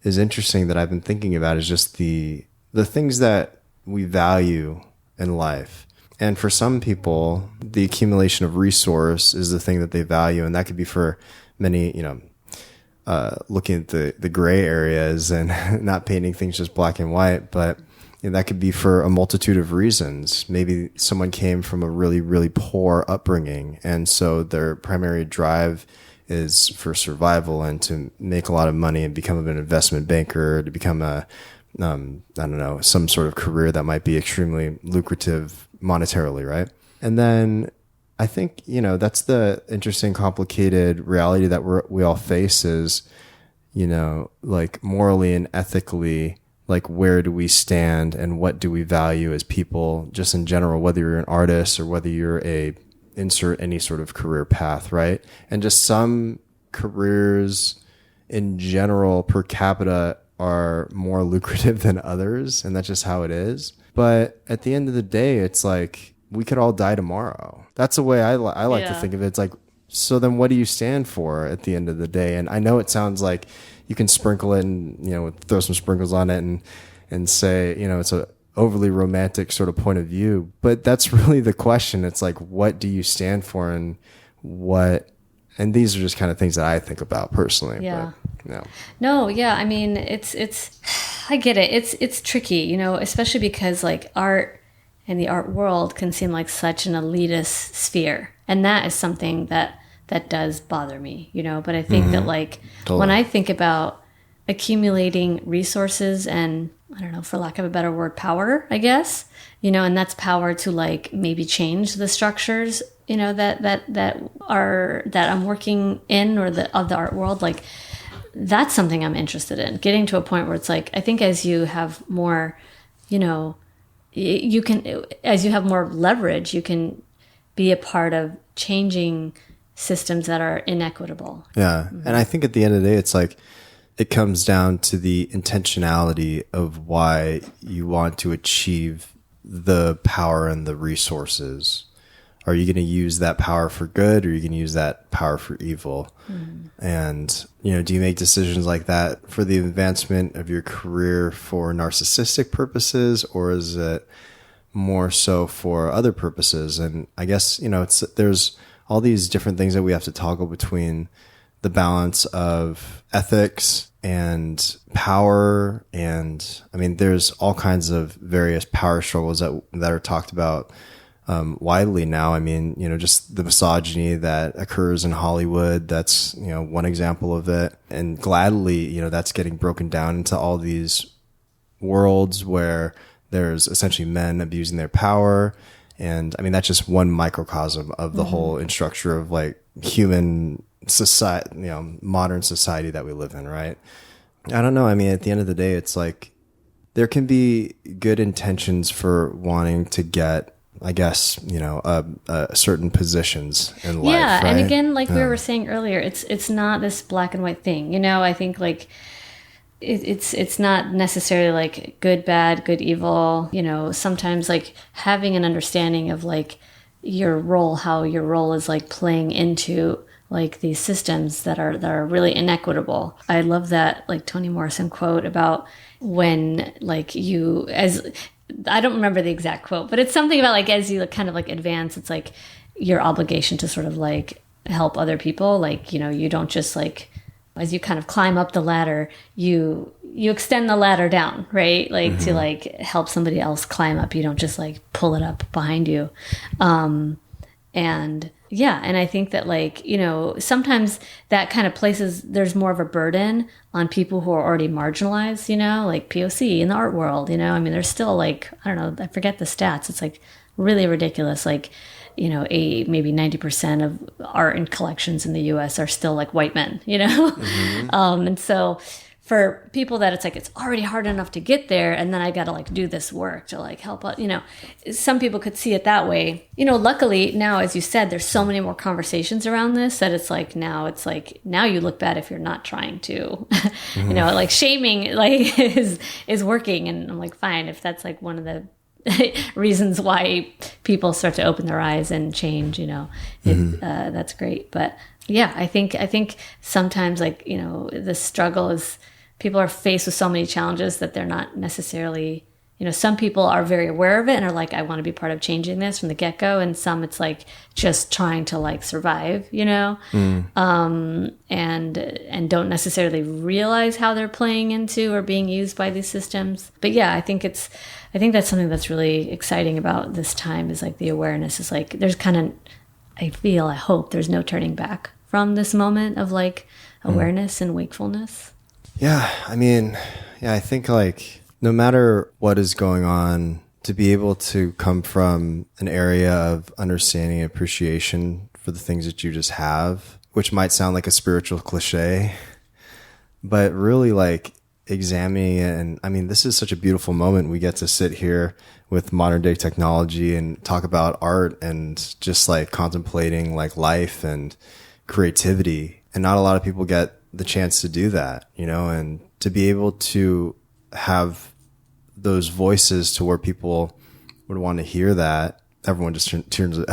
is interesting that I've been thinking about is just the things that we value in life. And for some people, the accumulation of resource is the thing that they value. And that could be for many, looking at the gray areas and not painting things just black and white, but that could be for a multitude of reasons. Maybe someone came from a really, really poor upbringing. And so their primary drive is for survival and to make a lot of money and become an investment banker, to become some sort of career that might be extremely lucrative monetarily, right? And then I think, that's the interesting, complicated reality that we all face is, like morally and ethically, like where do we stand and what do we value as people, just in general, whether you're an artist or whether you're insert any sort of career path, right? And just some careers in general per capita are more lucrative than others, and that's just how it is. But at the end of the day, it's like we could all die tomorrow. That's the way I like to think of it. It's like, so then what do you stand for at the end of the day? And I know it sounds like you can sprinkle it and, throw some sprinkles on it and say, it's a overly romantic sort of point of view, but that's really the question. It's like, what do you stand for and these are just kind of things that I think about personally. Yeah. But, no. Yeah. I mean, I get it. It's tricky, especially because like art and the art world can seem like such an elitist sphere. And that is something that does bother me, but I think that like totally. When I think about accumulating resources and I don't know, for lack of a better word, power, I guess, and that's power to like maybe change the structures, that I'm working in or of the art world. Like that's something I'm interested in, getting to a point where it's like, I think as you have more, as you have more leverage, you can be a part of changing systems that are inequitable. Yeah. Mm-hmm. And I think at the end of the day, it's like, it comes down to the intentionality of why you want to achieve the power and the resources. Are you going to use that power for good or are you going to use that power for evil? Mm. And, do you make decisions like that for the advancement of your career for narcissistic purposes, or is it more so for other purposes? And I guess, there's all these different things that we have to toggle between the balance of ethics and power. And I mean, there's all kinds of various power struggles that are talked about widely now. I mean, just the misogyny that occurs in Hollywood, that's, one example of it. And gladly, that's getting broken down into all these worlds where there's essentially men abusing their power. And I mean, that's just one microcosm of the whole structure of like human society, modern society that we live in, right? I don't know. I mean, at the end of the day, it's like there can be good intentions for wanting to get, I guess, certain positions in life. Yeah, right? And again, like we were saying earlier, it's not this black and white thing. I think like it's not necessarily like good, bad, good, evil. Sometimes like having an understanding of like your role, how your role is like playing into like these systems that are really inequitable. I love that like Toni Morrison quote about when like you, as I don't remember the exact quote, but it's something about like as you kind of like advance, it's like your obligation to sort of like help other people. Like, you know, you don't just like, as you kind of climb up the ladder, you extend the ladder down, right? Like to like help somebody else climb up. You don't just like pull it up behind you. And yeah, and I think that like, you know, sometimes that kind of places, there's more of a burden on people who are already marginalized, you know, like POC in the art world, you know, I mean, there's still like, I don't know, I forget the stats. It's like really ridiculous. Like, you know, maybe 90% of art and collections in the US are still like white men, you know? And so for people that it's like, it's already hard enough to get there, and then I got to like do this work to like help out, you know, some people could see it that way. You know, luckily now, as you said, there's so many more conversations around this that it's like now you look bad if you're not trying to, you know, like shaming like is working. And I'm like, fine, if that's like one of the reasons why people start to open their eyes and change, you know, that's great. But yeah, I think sometimes like, you know, the struggle is people are faced with so many challenges that they're not necessarily, you know, some people are very aware of it and are like, I want to be part of changing this from the get-go. And some it's like just trying to like survive, you know, and don't necessarily realize how they're playing into or being used by these systems. But yeah, I think that's something that's really exciting about this time is like the awareness is like, there's kind of, I hope there's no turning back from this moment of like awareness and wakefulness. Yeah. I mean, yeah, I think like no matter what is going on, to be able to come from an area of understanding and appreciation for the things that you just have, which might sound like a spiritual cliche, but really like examining it. And I mean, this is such a beautiful moment. We get to sit here with modern day technology and talk about art and just like contemplating like life and creativity. And not a lot of people get the chance to do that, you know, and to be able to have those voices to where people would want to hear that. Everyone just tunes the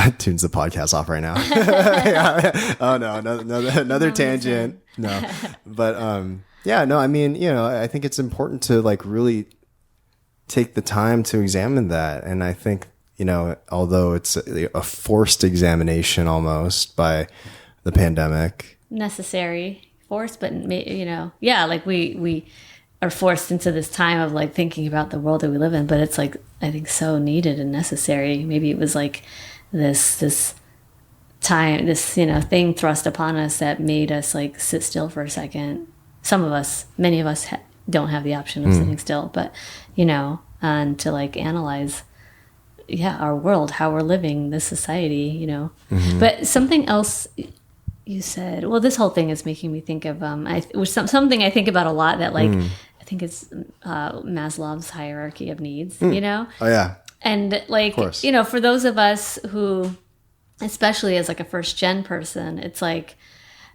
podcast off right now. Yeah. Oh no, another tangent. No, but, yeah, no, I mean, you know, I think it's important to like really take the time to examine that. And I think, you know, although it's a forced examination almost by the pandemic. Necessary, forced, but, you know, yeah, like we are forced into this time of like thinking about the world that we live in, but it's like, I think so needed and necessary. Maybe it was like this time, this, you know, thing thrust upon us that made us like sit still for a second. Some of us, many of us don't have the option of sitting still, but, you know, and to like analyze, yeah, our world, how we're living, this society, you know. But something else you said, well, this whole thing is making me think of, something I think about a lot that like, I think it's Maslow's hierarchy of needs, you know? Oh, yeah. And like, you know, for those of us who, especially as like a first gen person, it's like,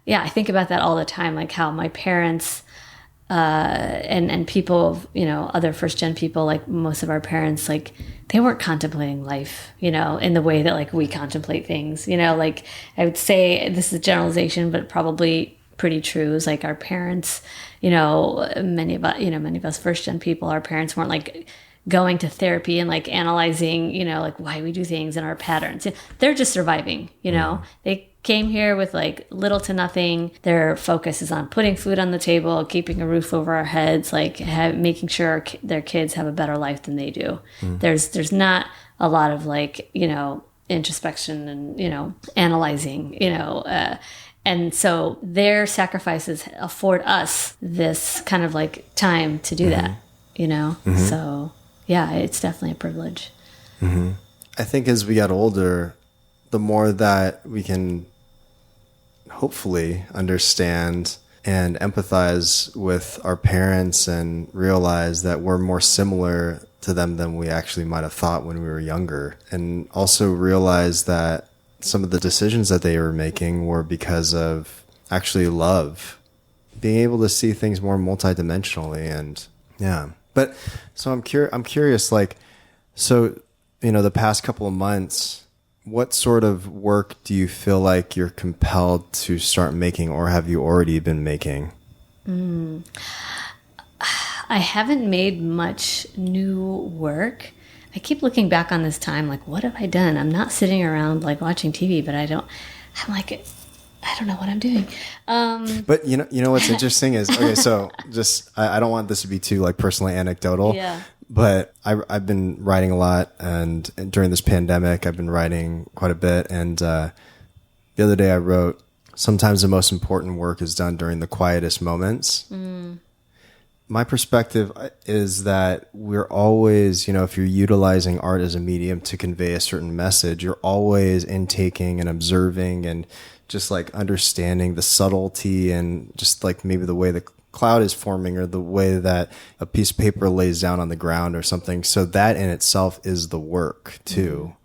yeah, I think about that all the time, like how my parents and people, you know, other first gen people, like most of our parents, like they weren't contemplating life, you know, in the way that like we contemplate things, you know, like I would say this is a generalization, but probably pretty true is like our parents, you know, many of us first gen people, our parents weren't like going to therapy and like analyzing, you know, like why we do things and our patterns. They're just surviving, you know, they came here with like little to nothing. Their focus is on putting food on the table, keeping a roof over our heads, like making sure their kids have a better life than they do. There's not a lot of like, you know, introspection and, you know, analyzing, you know, and so their sacrifices afford us this kind of like time to do that, you know? So yeah, it's definitely a privilege. I think as we get older, the more that we can hopefully understand and empathize with our parents and realize that we're more similar to them than we actually might have thought when we were younger. And also realize that some of the decisions that they were making were because of actually love, being able to see things more multidimensionally. And yeah, but so I'm curious, like, so, you know, the past couple of months what sort of work do you feel like you're compelled to start making, or have you already been making? I haven't made much new work. I keep looking back on this time, like, what have I done? I'm not sitting around like watching TV, but I don't know what I'm doing. But you know what's interesting is, okay, so just, I don't want this to be too like personally anecdotal. Yeah. But I've been writing a lot, and during this pandemic, I've been writing quite a bit. And the other day I wrote, sometimes the most important work is done during the quietest moments. My perspective is that we're always, if you're utilizing art as a medium to convey a certain message, you're always intaking and observing and just like understanding the subtlety and just like maybe the way the cloud is forming or the way that a piece of paper lays down on the ground or something. So that in itself is the work too.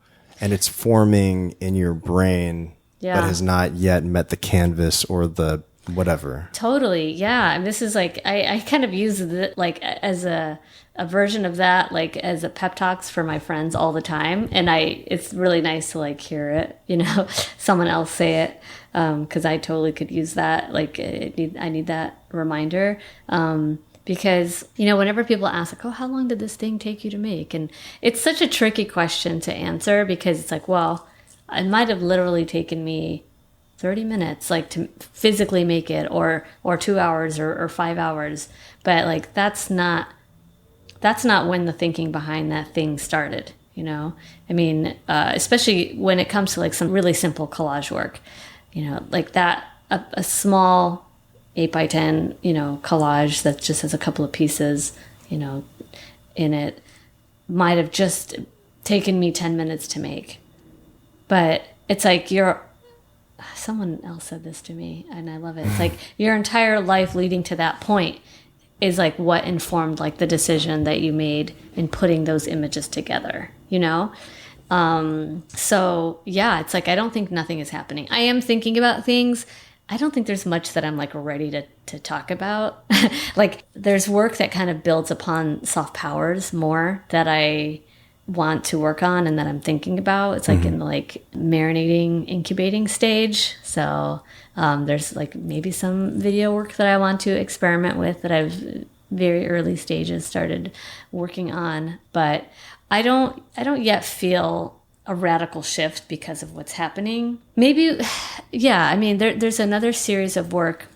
And it's forming in your brain, but has not yet met the canvas or the whatever. Totally. Yeah. And this is like, I kind of use it like as a version of that, like as a pep talks for my friends all the time. And it's really nice to like hear it, someone else say it. 'Cause I totally could use that. Like I need that reminder. Because, whenever people ask like, oh, how long did this thing take you to make? And it's such a tricky question to answer because it's like, well, it might have literally taken me 30 minutes, like to physically make it or 2 hours or 5 hours. But like, that's not when the thinking behind that thing started, I mean, especially when it comes to like some really simple collage work, like that, a small 8x10, collage that just has a couple of pieces, in it might have just taken me 10 minutes to make. But it's like someone else said this to me and I love it. It's like your entire life leading to that point is like what informed like the decision that you made in putting those images together, So yeah, it's like, I don't think nothing is happening. I am thinking about things. I don't think there's much that I'm like ready to talk about. Like there's work that kind of builds upon soft powers more that I want to work on and that I'm thinking about. It's like in the like marinating, incubating stage. So there's like maybe some video work that I want to experiment with that I've very early stages started working on, but I don't yet feel a radical shift because of what's happening. Maybe, yeah, I mean, there's another series of work.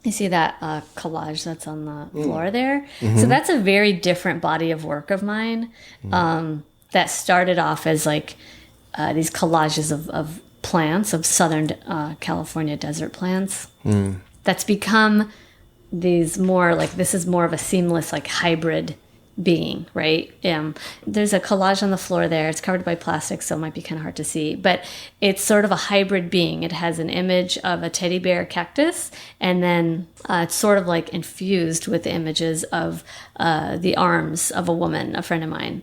You see that collage that's on the floor there? So that's a very different body of work of mine that started off as like these collages of plants, of Southern California desert plants. That's become these more like, this is more of a seamless like hybrid being, right? There's a collage on the floor there. It's covered by plastic, so it might be kind of hard to see, but it's sort of a hybrid being. It has an image of a teddy bear cactus, and then it's sort of like infused with images of the arms of a woman, a friend of mine.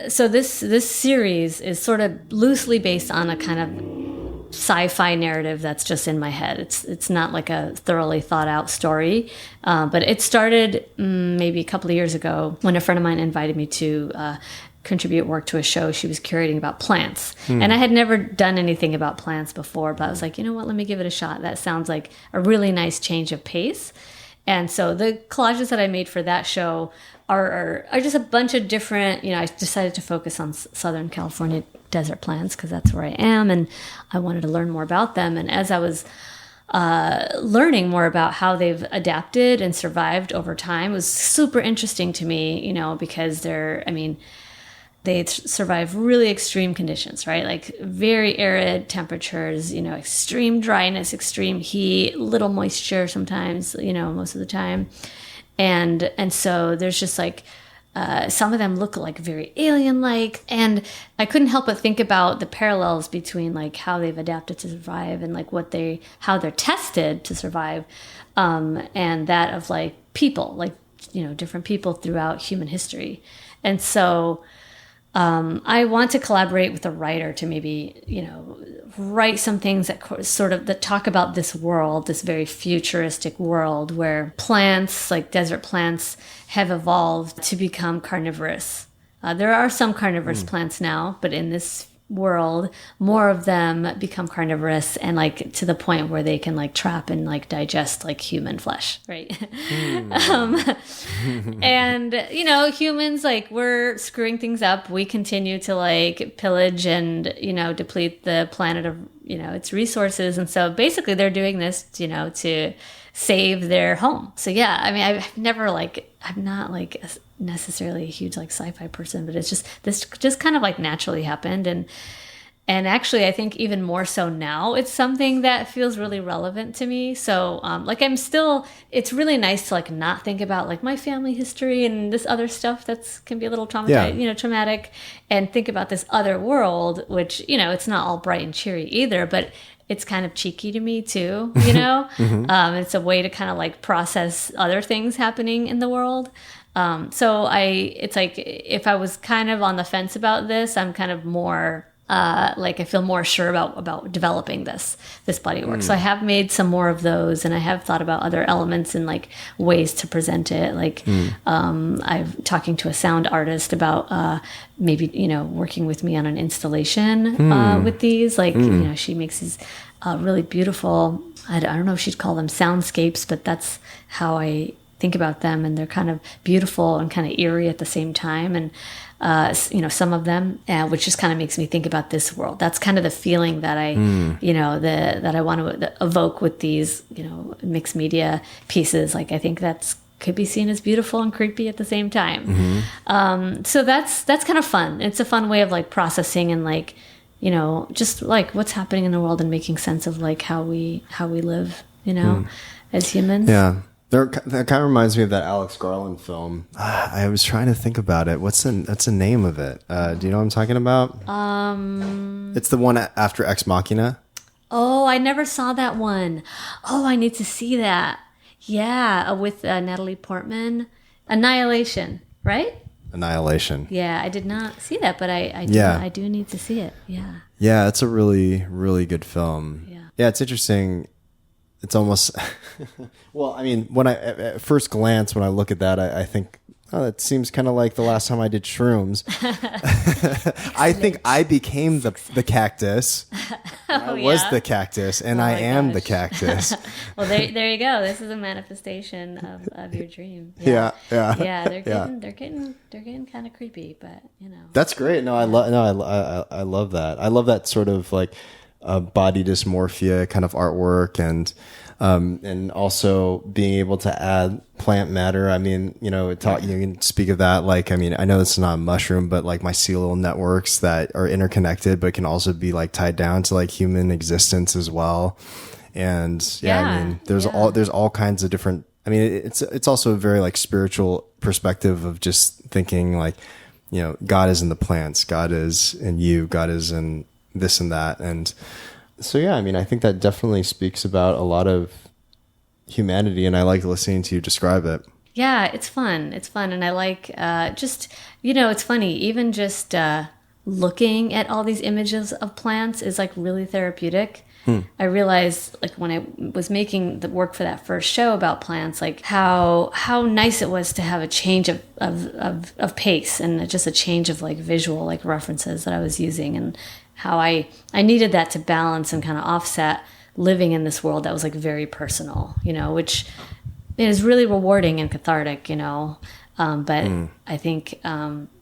So this series is sort of loosely based on a kind of sci-fi narrative that's just in my head. It's not like a thoroughly thought out story, but it started maybe a couple of years ago when a friend of mine invited me to contribute work to a show she was curating about plants. And I had never done anything about plants before, but I was like, you know what, let me give it a shot. That sounds like a really nice change of pace. And so the collages that I made for that show are just a bunch of different, I decided to focus on Southern California desert plants because that's where I am, and I wanted to learn more about them. And as I was learning more about how they've adapted and survived over time, it was super interesting to me, because they survive really extreme conditions, right? Like very arid temperatures, extreme dryness, extreme heat, little moisture sometimes, most of the time. And so there's just like, some of them look like very alien-like, and I couldn't help but think about the parallels between like how they've adapted to survive and like how they're tested to survive, and that of like people, like, different people throughout human history. And so I want to collaborate with a writer to maybe, write some things that talk about this world, this very futuristic world where plants, like desert plants, have evolved to become carnivorous. There are some carnivorous plants now, but in this world, more of them become carnivorous, and like to the point where they can like trap and like digest like human flesh, right? And you know, humans, like, we're screwing things up. We continue to like pillage and, you know, deplete the planet of, you know, its resources, and so basically they're doing this, you know, to save their home. So yeah, I mean, I'm not like necessarily a huge like sci-fi person, but it's just, this just kind of like naturally happened. And actually, I think even more so now, it's something that feels really relevant to me. So like, it's really nice to like not think about like my family history and this other stuff can be a little traumatic, and think about this other world, which, you know, it's not all bright and cheery either, but it's kind of cheeky to me too, you know? It's a way to kind of like process other things happening in the world. It's like, if I was kind of on the fence about this, I'm kind of more, like, I feel more sure about developing this body of work. So I have made some more of those, and I have thought about other elements and like ways to present it. Like, I'm talking to a sound artist about, maybe, you know, working with me on an installation, with these, like, you know, she makes these, really beautiful, I don't know if she'd call them soundscapes, but that's how I think about them. And they're kind of beautiful and kind of eerie at the same time. And, you know, some of them, which just kind of makes me think about this world. That's kind of the feeling that I, you know, that I want to evoke with these, you know, mixed media pieces. Like, I think could be seen as beautiful and creepy at the same time. So that's kind of fun. It's a fun way of like processing and like, you know, just like what's happening in the world and making sense of like how we live, you know, as humans. Yeah. That kind of reminds me of that Alex Garland film. I was trying to think about it. What's the name of it? Do you know what I'm talking about? It's the one after Ex Machina. Oh, I never saw that one. Oh, I need to see that. Yeah, with Natalie Portman. Annihilation, right? Annihilation. Yeah, I did not see that, but I do need to see it. Yeah. Yeah, it's a really, really good film. Yeah, it's interesting. It's almost, well, I mean, at first glance, when I look at that, I think, oh, that seems kind of like the last time I did shrooms. I think I became the cactus. I was the cactus, and I am the cactus. Well, there you go. This is a manifestation of your dream. Yeah. They're getting kind of creepy, but you know. That's great. No, I love that. I love that sort of like body dysmorphia kind of artwork, and also being able to add plant matter. I mean, you know, you can speak of that. Like, I mean, I know this is not a mushroom, but like mycelial networks that are interconnected, but can also be like tied down to like human existence as well. And I mean, there's all kinds of different, I mean, it's also a very like spiritual perspective of just thinking like, you know, God is in the plants, God is in you, God is in this and that. And so, yeah, I mean, I think that definitely speaks about a lot of humanity, and I like listening to you describe it. Yeah, it's fun. And I like just, you know, it's funny, even just looking at all these images of plants is like really therapeutic. I realized, like, when I was making the work for that first show about plants, like how nice it was to have a change of pace and just a change of like visual like references that I was using, and how I needed that to balance and kind of offset living in this world that was like very personal, you know, which is really rewarding and cathartic, you know. But I think,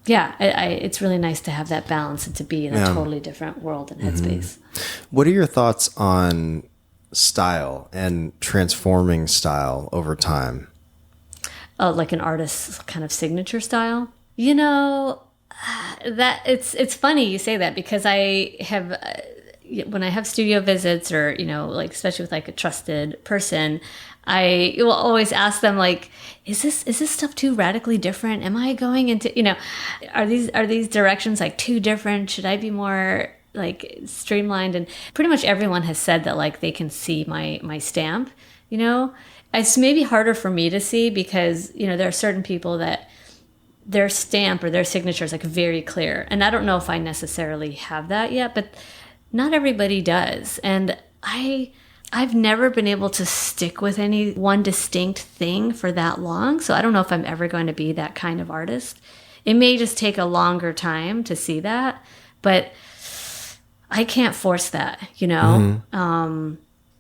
it's really nice to have that balance and to be in a totally different world and headspace. What are your thoughts on style and transforming style over time? Oh, like an artist's kind of signature style? You know, that it's funny you say that, because I have, when I have studio visits, or, you know, like especially with like a trusted person, I will always ask them, like, is this stuff too radically different? Am I going into, you know, are these directions like too different? Should I be more like streamlined? And pretty much everyone has said that like they can see my stamp, you know. It's maybe harder for me to see, because, you know, there are certain people that their stamp or their signature is like very clear. And I don't know if I necessarily have that yet, but not everybody does. And I've never been able to stick with any one distinct thing for that long. So I don't know if I'm ever going to be that kind of artist. It may just take a longer time to see that. But I can't force that, you know?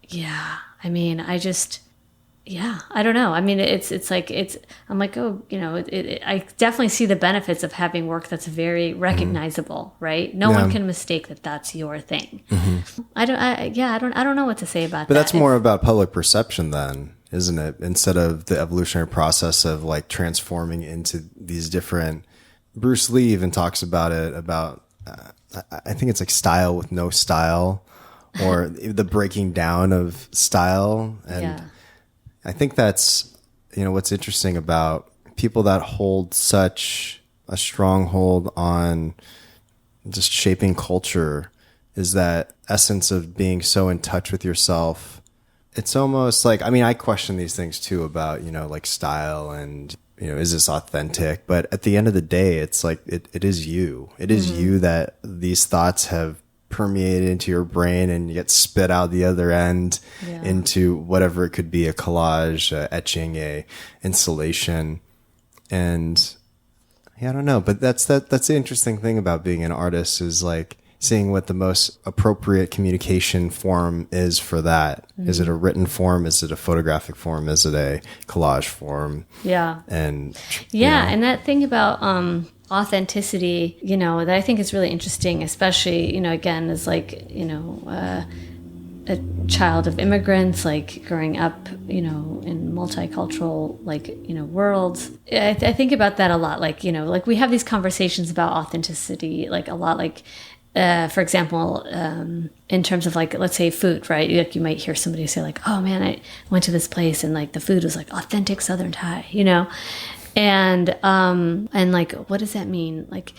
Yeah. I mean, I don't know. I mean, I'm like, oh, you know, I definitely see the benefits of having work that's very recognizable, right? No one can mistake that that's your thing. I don't know what to say about that. But that's more about public perception then, isn't it? Instead of the evolutionary process of like transforming into these different, Bruce Lee even talks about it, about, I think it's like style with no style, or the breaking down of style. And I think that's, you know, what's interesting about people that hold such a stronghold on just shaping culture is that essence of being so in touch with yourself. It's almost like, I mean, I question these things too about, you know, like style and, you know, is this authentic? But at the end of the day, it's like, it is you. It is you that these thoughts have permeated into your brain and you get spit out the other end into whatever it could be, a collage, a etching, a installation. And yeah, I don't know, but that's the interesting thing about being an artist is like seeing what the most appropriate communication form is for that. Is it a written form? Is it a photographic form? Is it a collage form? Yeah. And and that thing about authenticity, you know, that I think is really interesting, especially, you know, again, as like, you know, a child of immigrants, like growing up, you know, in multicultural, like, you know, worlds. I think about that a lot. Like, you know, like we have these conversations about authenticity, like a lot, like, for example, in terms of like, let's say food, right? Like you might hear somebody say like, oh man, I went to this place and like the food was like authentic Southern Thai, you know? And like, what does that mean? Like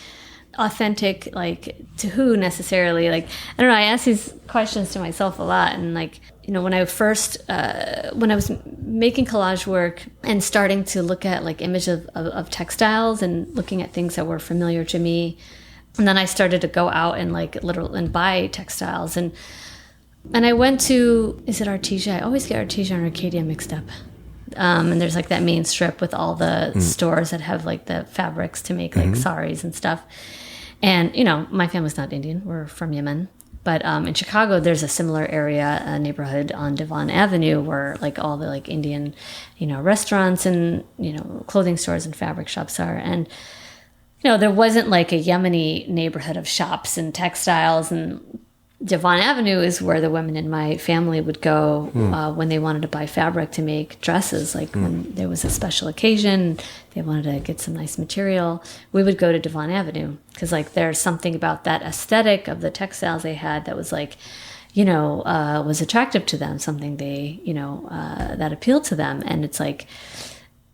authentic, like to who necessarily? Like, I don't know. I ask these questions to myself a lot. And like, you know, when I was making collage work and starting to look at like images of textiles and looking at things that were familiar to me, and then I started to go out and like and buy textiles. And I went to, is it Artesia? I always get Artesia and Arcadia mixed up. And there's like that main strip with all the stores that have like the fabrics to make like saris and stuff. And, you know, my family's not Indian. We're from Yemen. But in Chicago, there's a similar area, a neighborhood on Devon Avenue where like all the like Indian, you know, restaurants and, you know, clothing stores and fabric shops are. And, you know, there wasn't like a Yemeni neighborhood of shops and textiles, and Devon Avenue is where the women in my family would go when they wanted to buy fabric to make dresses. Like when there was a special occasion, they wanted to get some nice material, we would go to Devon Avenue because like there's something about that aesthetic of the textiles they had that was like, you know, was attractive to them, something they, you know, that appealed to them. And it's like,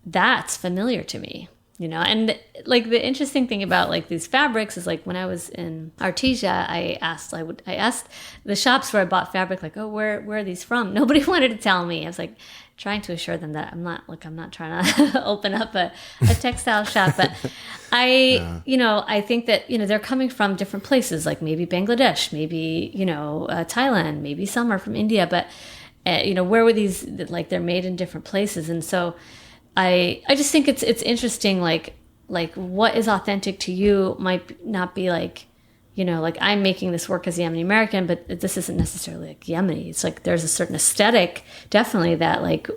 that's familiar to me. You know, and like the interesting thing about like these fabrics is like when I was in Artesia, I asked the shops where I bought fabric, like, oh, where are these from? Nobody wanted to tell me. I was like trying to assure them that I'm not trying to open up a textile shop, but you know, I think that, you know, they're coming from different places, like maybe Bangladesh, maybe, you know, Thailand, maybe some are from India, but you know, where were these, like they're made in different places. And so I just think it's interesting, like what is authentic to you might not be like, you know, like I'm making this work as a Yemeni American, but this isn't necessarily like Yemeni. It's like there's a certain aesthetic, definitely, that like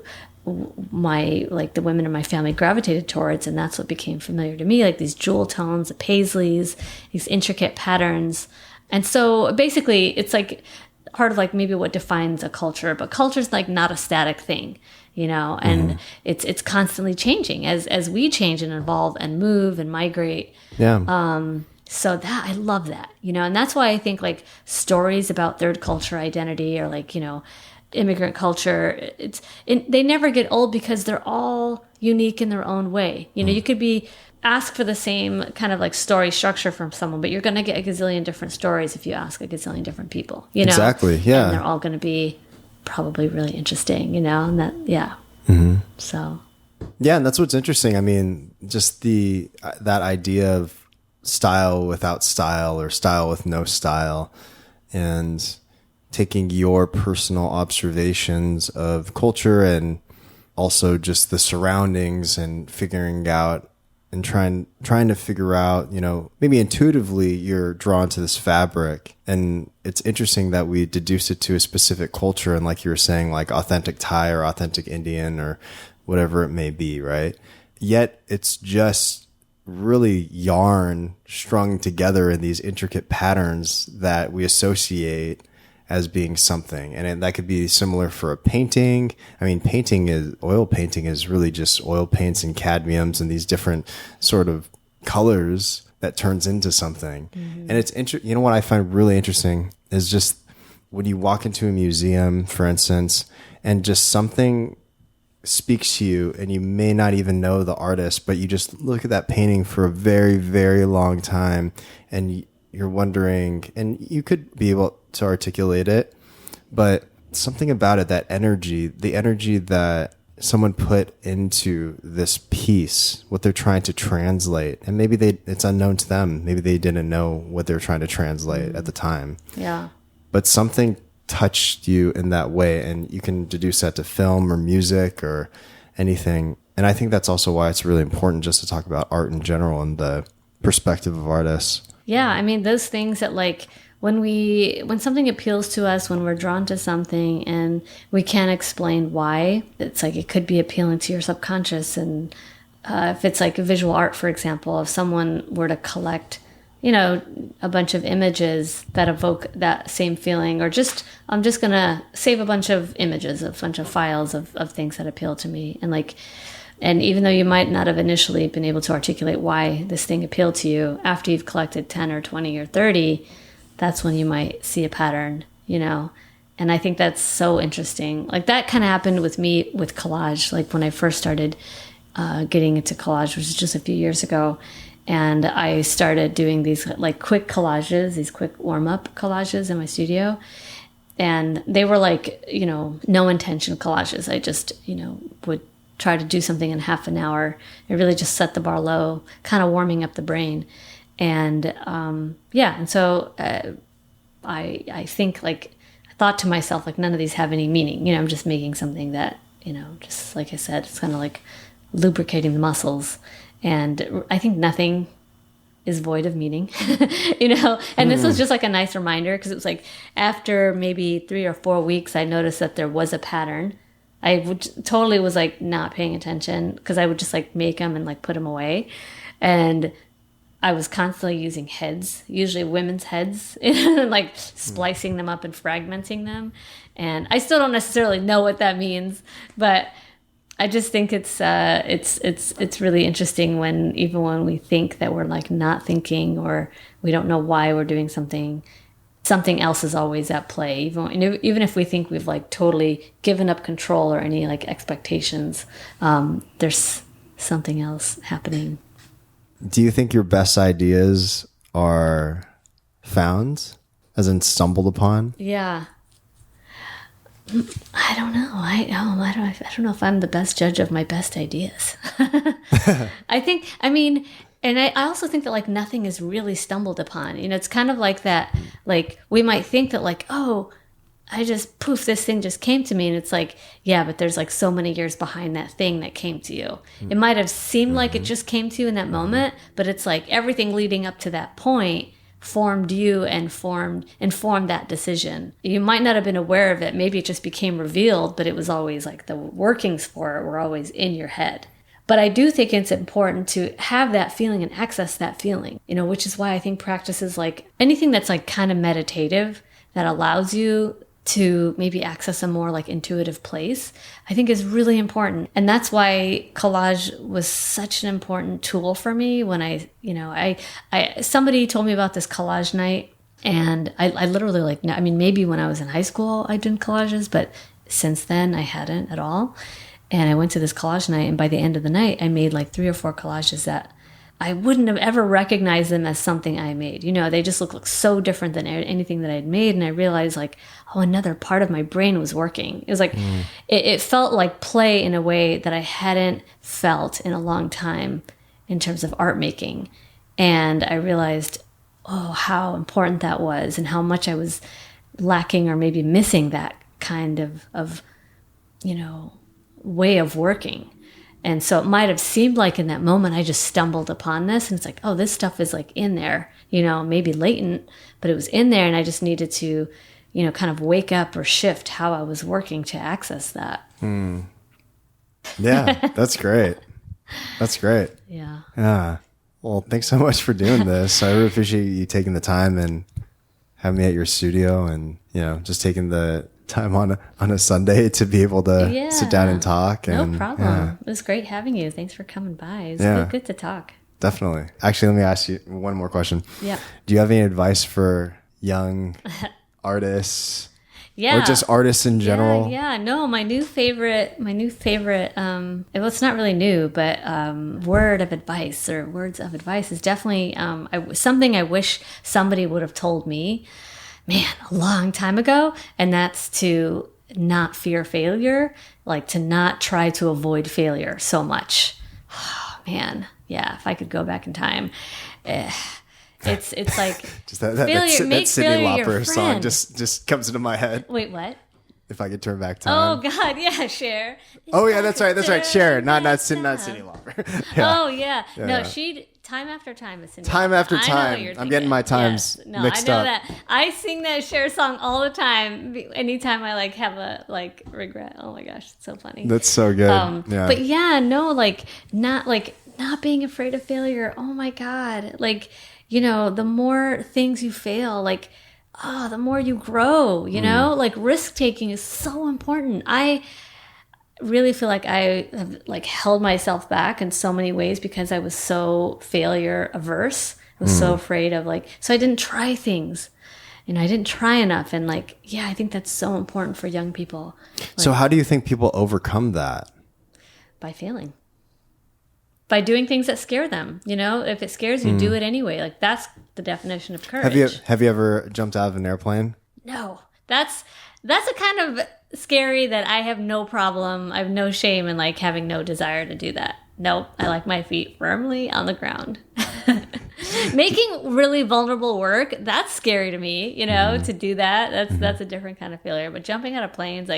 the women in my family gravitated towards, and that's what became familiar to me, like these jewel tones, the paisleys, these intricate patterns. And so basically it's like part of like maybe what defines a culture, but culture's like not a static thing. You know, and it's constantly changing as we change and evolve and move and migrate. Yeah. So that I love that, you know, and that's why I think like stories about third culture identity or like, you know, immigrant culture, they never get old because they're all unique in their own way. You know, you could ask for the same kind of like story structure from someone, but you're going to get a gazillion different stories if you ask a gazillion different people. You know, exactly. Yeah, and they're all going to be probably really interesting, you know, and that, so. Yeah. And that's what's interesting. I mean, just that idea of style without style or style with no style, and taking your personal observations of culture and also just the surroundings and figuring out and trying to figure out, maybe intuitively you're drawn to this fabric, and it's interesting that we deduce it to a specific culture, and like you were saying, like authentic Thai or authentic Indian or whatever it may be, right? Yet it's just really yarn strung together in these intricate patterns that we associate as being something. And that could be similar for a painting. I mean, oil painting is really just oil paints and cadmiums and these different sort of colors that turns into something. Mm-hmm. And it's what I find really interesting is just when you walk into a museum, for instance, and just something speaks to you and you may not even know the artist, but you just look at that painting for a very, very long time and you're wondering, and you could be able to articulate it, but something about it, the energy that someone put into this piece, what they're trying to translate, and maybe it's unknown to them. Maybe they didn't know what they were trying to translate at the time. Yeah. But something touched you in that way, and you can deduce that to film or music or anything. And I think that's also why it's really important just to talk about art in general and the perspective of artists. Yeah, I mean, those things that like when something appeals to us, when we're drawn to something and we can't explain why, it's like it could be appealing to your subconscious. And if it's like a visual art, for example, if someone were to collect, a bunch of images that evoke that same feeling, or I'm just going to save a bunch of images, a bunch of files of things that appeal to me. And even though you might not have initially been able to articulate why this thing appealed to you, after you've collected 10 or 20 or 30, that's when you might see a pattern, And I think that's so interesting. Like that kind of happened with me with collage. Like when I first started getting into collage, which was just a few years ago, and I started doing these like quick collages, these quick warm-up collages in my studio. And they were like, no intention collages. I just, would try to do something in half an hour. It really just set the bar low, kind of warming up the brain. And and so I think like I thought to myself, like none of these have any meaning. I'm just making something that, just like I said, it's kind of like lubricating the muscles. And I think nothing is void of meaning, And this was just like a nice reminder, because it was like after maybe 3 or 4 weeks, I noticed that there was a pattern. I totally was like not paying attention, because I would just like make them and like put them away. And I was constantly using heads, usually women's heads, and like splicing them up and fragmenting them. And I still don't necessarily know what that means, but I just think it's really interesting when we think that we're like not thinking, or we don't know why we're doing something else is always at play. Even if we think we've like totally given up control or any like expectations, there's something else happening. Do you think your best ideas are found, as in stumbled upon? Yeah. I don't know. I don't know if I'm the best judge of my best ideas. And I also think that like nothing is really stumbled upon. It's kind of like that, like we might think that like, oh, this thing just came to me. And it's like, yeah, but there's like so many years behind that thing that came to you. It might have seemed like it just came to you in that moment, but it's like everything leading up to that point formed you and informed that decision. You might not have been aware of it. Maybe it just became revealed, but it was always like the workings for it were always in your head. But I do think it's important to have that feeling and access that feeling, which is why I think practices like anything that's like kind of meditative that allows you to maybe access a more like intuitive place, I think is really important. And that's why collage was such an important tool for me when somebody told me about this collage night, and I literally like, maybe when I was in high school I did collages, but since then I hadn't at all. And I went to this collage night, and by the end of the night I made like 3 or 4 collages that I wouldn't have ever recognized them as something I made. They just look so different than anything that I'd made. And I realized like, oh, another part of my brain was working. It was like, it felt like play in a way that I hadn't felt in a long time in terms of art making. And I realized, oh, how important that was, and how much I was lacking or maybe missing that kind of way of working. And so it might have seemed like in that moment I just stumbled upon this, and it's like, oh, this stuff is like in there, maybe latent, but it was in there, and I just needed to, kind of wake up or shift how I was working to access that. Yeah, that's great. That's great. Yeah. Yeah. Well, thanks so much for doing this. I really appreciate you taking the time and having me at your studio, and just taking the time on a Sunday to be able to sit down and talk. No problem. Yeah. It was great having you. Thanks for coming by. It was good to talk. Definitely. Actually, let me ask you one more question. Yeah. Do you have any advice for young artists? Yeah. Or just artists in general? Yeah. No, my new favorite, well, it's not really new, but word of advice or words of advice is definitely something I wish somebody would have told me, man, a long time ago. And that's to not fear failure, like to not try to avoid failure so much. Oh, man. Yeah. If I could go back in time. It's like just that Cyndi Lauper song just comes into my head. Wait, what? If I could turn back time. Oh God, yeah, Cher. Yeah, that's right. Cher, not Cyndi Lauper. Yeah. Oh yeah. No, she time after time is Cyndi. Time after time. I'm getting my times mixed up. I know that. I sing that Cher song all the time. Anytime I have a regret. Oh my gosh, it's so funny. That's so good. But not being afraid of failure. Oh my God, the more things you fail, the more you grow, risk taking is so important. I really feel like I have held myself back in so many ways because I was so failure averse. I was so afraid of so I didn't try things. I didn't try enough. And I think that's so important for young people. So how do you think people overcome that? By failing. By doing things that scare them. If it scares you, do it anyway. That's the definition of courage. Have you ever jumped out of an airplane? No. That's a kind of scary that I have no problem. I have no shame in having no desire to do that. Nope. I like my feet firmly on the ground. Making really vulnerable work, that's scary to me, to do that. That's a different kind of failure. But jumping out of planes,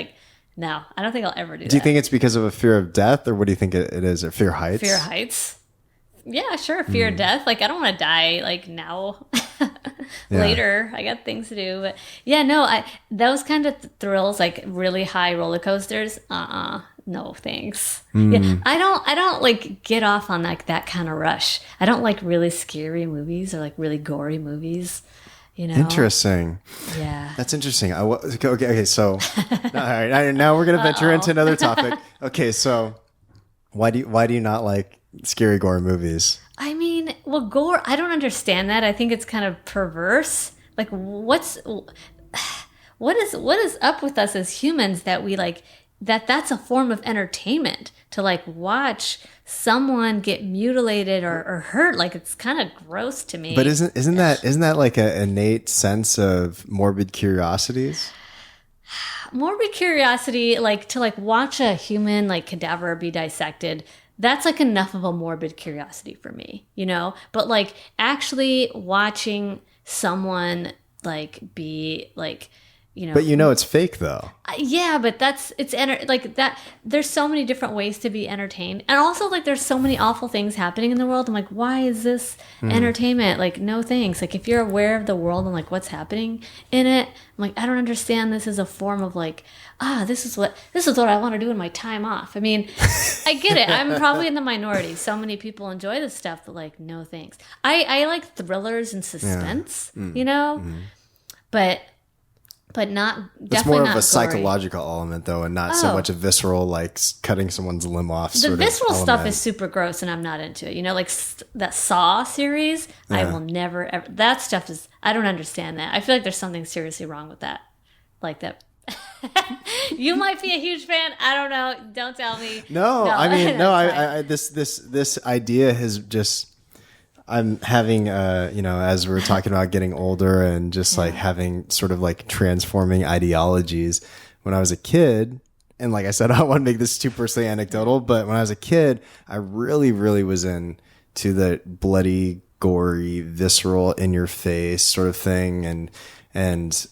no, I don't think I'll ever do that. Do you think it's because of a fear of death, or what do you think it is? Or fear of heights? Fear of heights. Yeah, sure. Fear of death. I don't want to die now. Later. I got things to do. But yeah, no, those kind of thrills, really high roller coasters. No, thanks. Yeah, I don't get off on that kind of rush. I don't like really scary movies or really gory movies. Interesting. Yeah. That's interesting. Okay. So, all right. Now we're gonna venture into another topic. Okay. So, why do you not like scary gore movies? I mean, well, gore. I don't understand that. I think it's kind of perverse. What is up with us as humans that we that's a form of entertainment to watch someone get mutilated or hurt. It's kind of gross to me. But isn't that an innate sense of morbid curiosities? Morbid curiosity, to watch a human cadaver be dissected, that's enough of a morbid curiosity for me, But actually watching someone be But it's fake though. Yeah, but that. There's so many different ways to be entertained, and also there's so many awful things happening in the world. I'm why is this entertainment? No thanks. If you're aware of the world and what's happening in it, I'm I don't understand. This is a form of this is what I want to do in my time off. I mean, I get it. I'm probably in the minority. So many people enjoy this stuff, but no thanks. I like thrillers and suspense, but not definitely it's more of not a psychological element though, and not so much a visceral cutting someone's limb off. The visceral stuff is super gross, and I'm not into it. That Saw series, I will never ever. That stuff is I don't understand that. I feel there's something seriously wrong with that. That. You might be a huge fan. I don't know. Don't tell me. No. I mean, no. I this idea has just. I'm having, as we're talking about getting older and just having sort of transforming ideologies. When I was a kid, and like I said, I don't want to make this too personally anecdotal, but when I was a kid, I really, really was into the bloody, gory, visceral, in your face sort of thing. And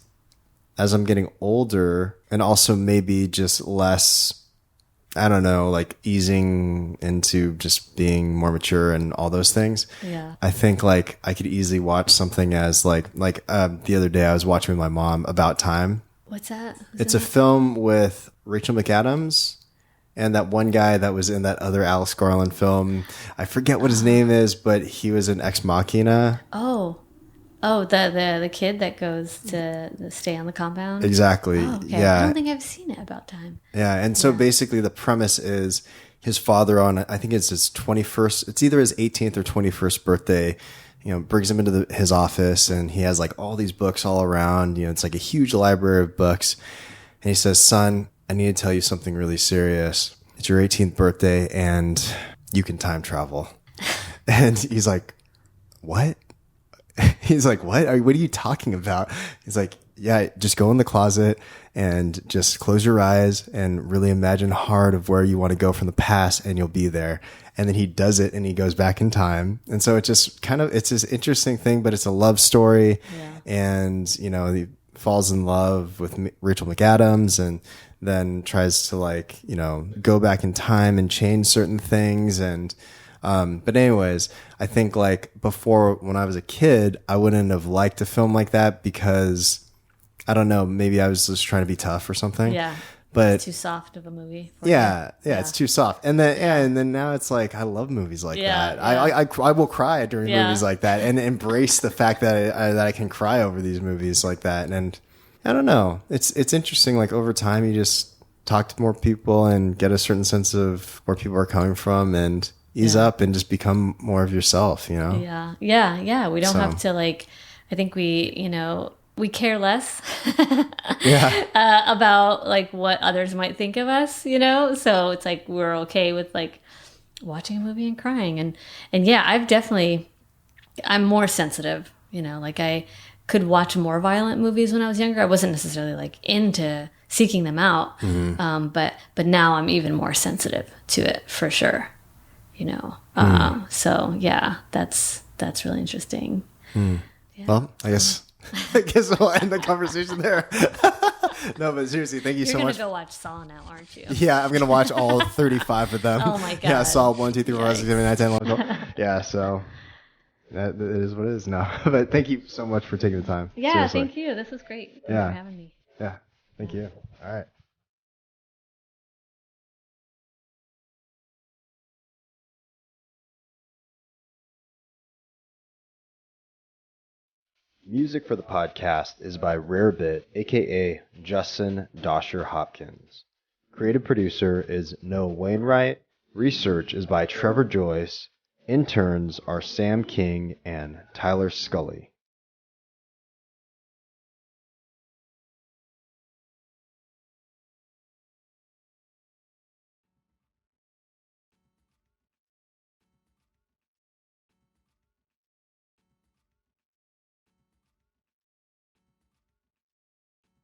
as I'm getting older, and also maybe just less I don't know, like easing into just being more mature and all those things. Yeah. I think like I could easily watch something as like the other day I was watching with my mom About Time. What's that? It's a film with Rachel McAdams and that one guy that was in that other Alex Garland film. I forget what his name is, but he was in Ex Machina. Oh, the kid that goes to stay on the compound? Exactly. Oh, okay. Yeah. I don't think I've seen it About Time. Yeah, and so basically the premise is his father on, I think it's his 21st, it's either his 18th or 21st birthday, brings him into his office and he has like all these books all around, it's like a huge library of books. And he says, son, I need to tell you something really serious. It's your 18th birthday and you can time travel. And he's like, what? He's like, what are you talking about? He's like, yeah, just go in the closet and just close your eyes and really imagine hard of where you want to go from the past and you'll be there. And then he does it and he goes back in time. And so it just it's this interesting thing, but it's a love story. Yeah. And, he falls in love with Rachel McAdams and then tries to go back in time and change certain things. And, but anyways, I think like before when I was a kid, I wouldn't have liked a film like that because I don't know, maybe I was just trying to be tough or something. Yeah. But it's too soft of a movie. Yeah, it's too soft. And then and then now it's like I love movies like that. Yeah. I will cry during movies like that and embrace the fact that I can cry over these movies like that. And I don't know. It's interesting. Like over time, you just talk to more people and get a certain sense of where people are coming from and ease up and just become more of yourself, Yeah. We don't have to I think we care less about what others might think of us, so it's like we're okay with watching a movie and crying and I'm more sensitive, I could watch more violent movies when I was younger. I wasn't necessarily into seeking them out. Mm-hmm. But now I'm even more sensitive to it for sure. So yeah, that's really interesting. Yeah. Well, I guess we'll end the conversation there. No, but seriously, thank you so much. You're going to go watch Saw now, aren't you? Yeah, I'm going to watch all 35 of them. Oh my God. Yeah, Saw 1, 2, 3, 4, 5, 6, 7, 8, 9, 10, 11, 12. Yeah, so that is what it is now. But thank you so much for taking the time. Yeah, seriously. Thank you. This was great. Thanks for having me. Yeah, thank you. All right. Music for the podcast is by Rarebit, aka Justin Dosher Hopkins. Creative producer is Noah Wainwright. Research is by Trevor Joyce. Interns are Sam King and Tyler Scully.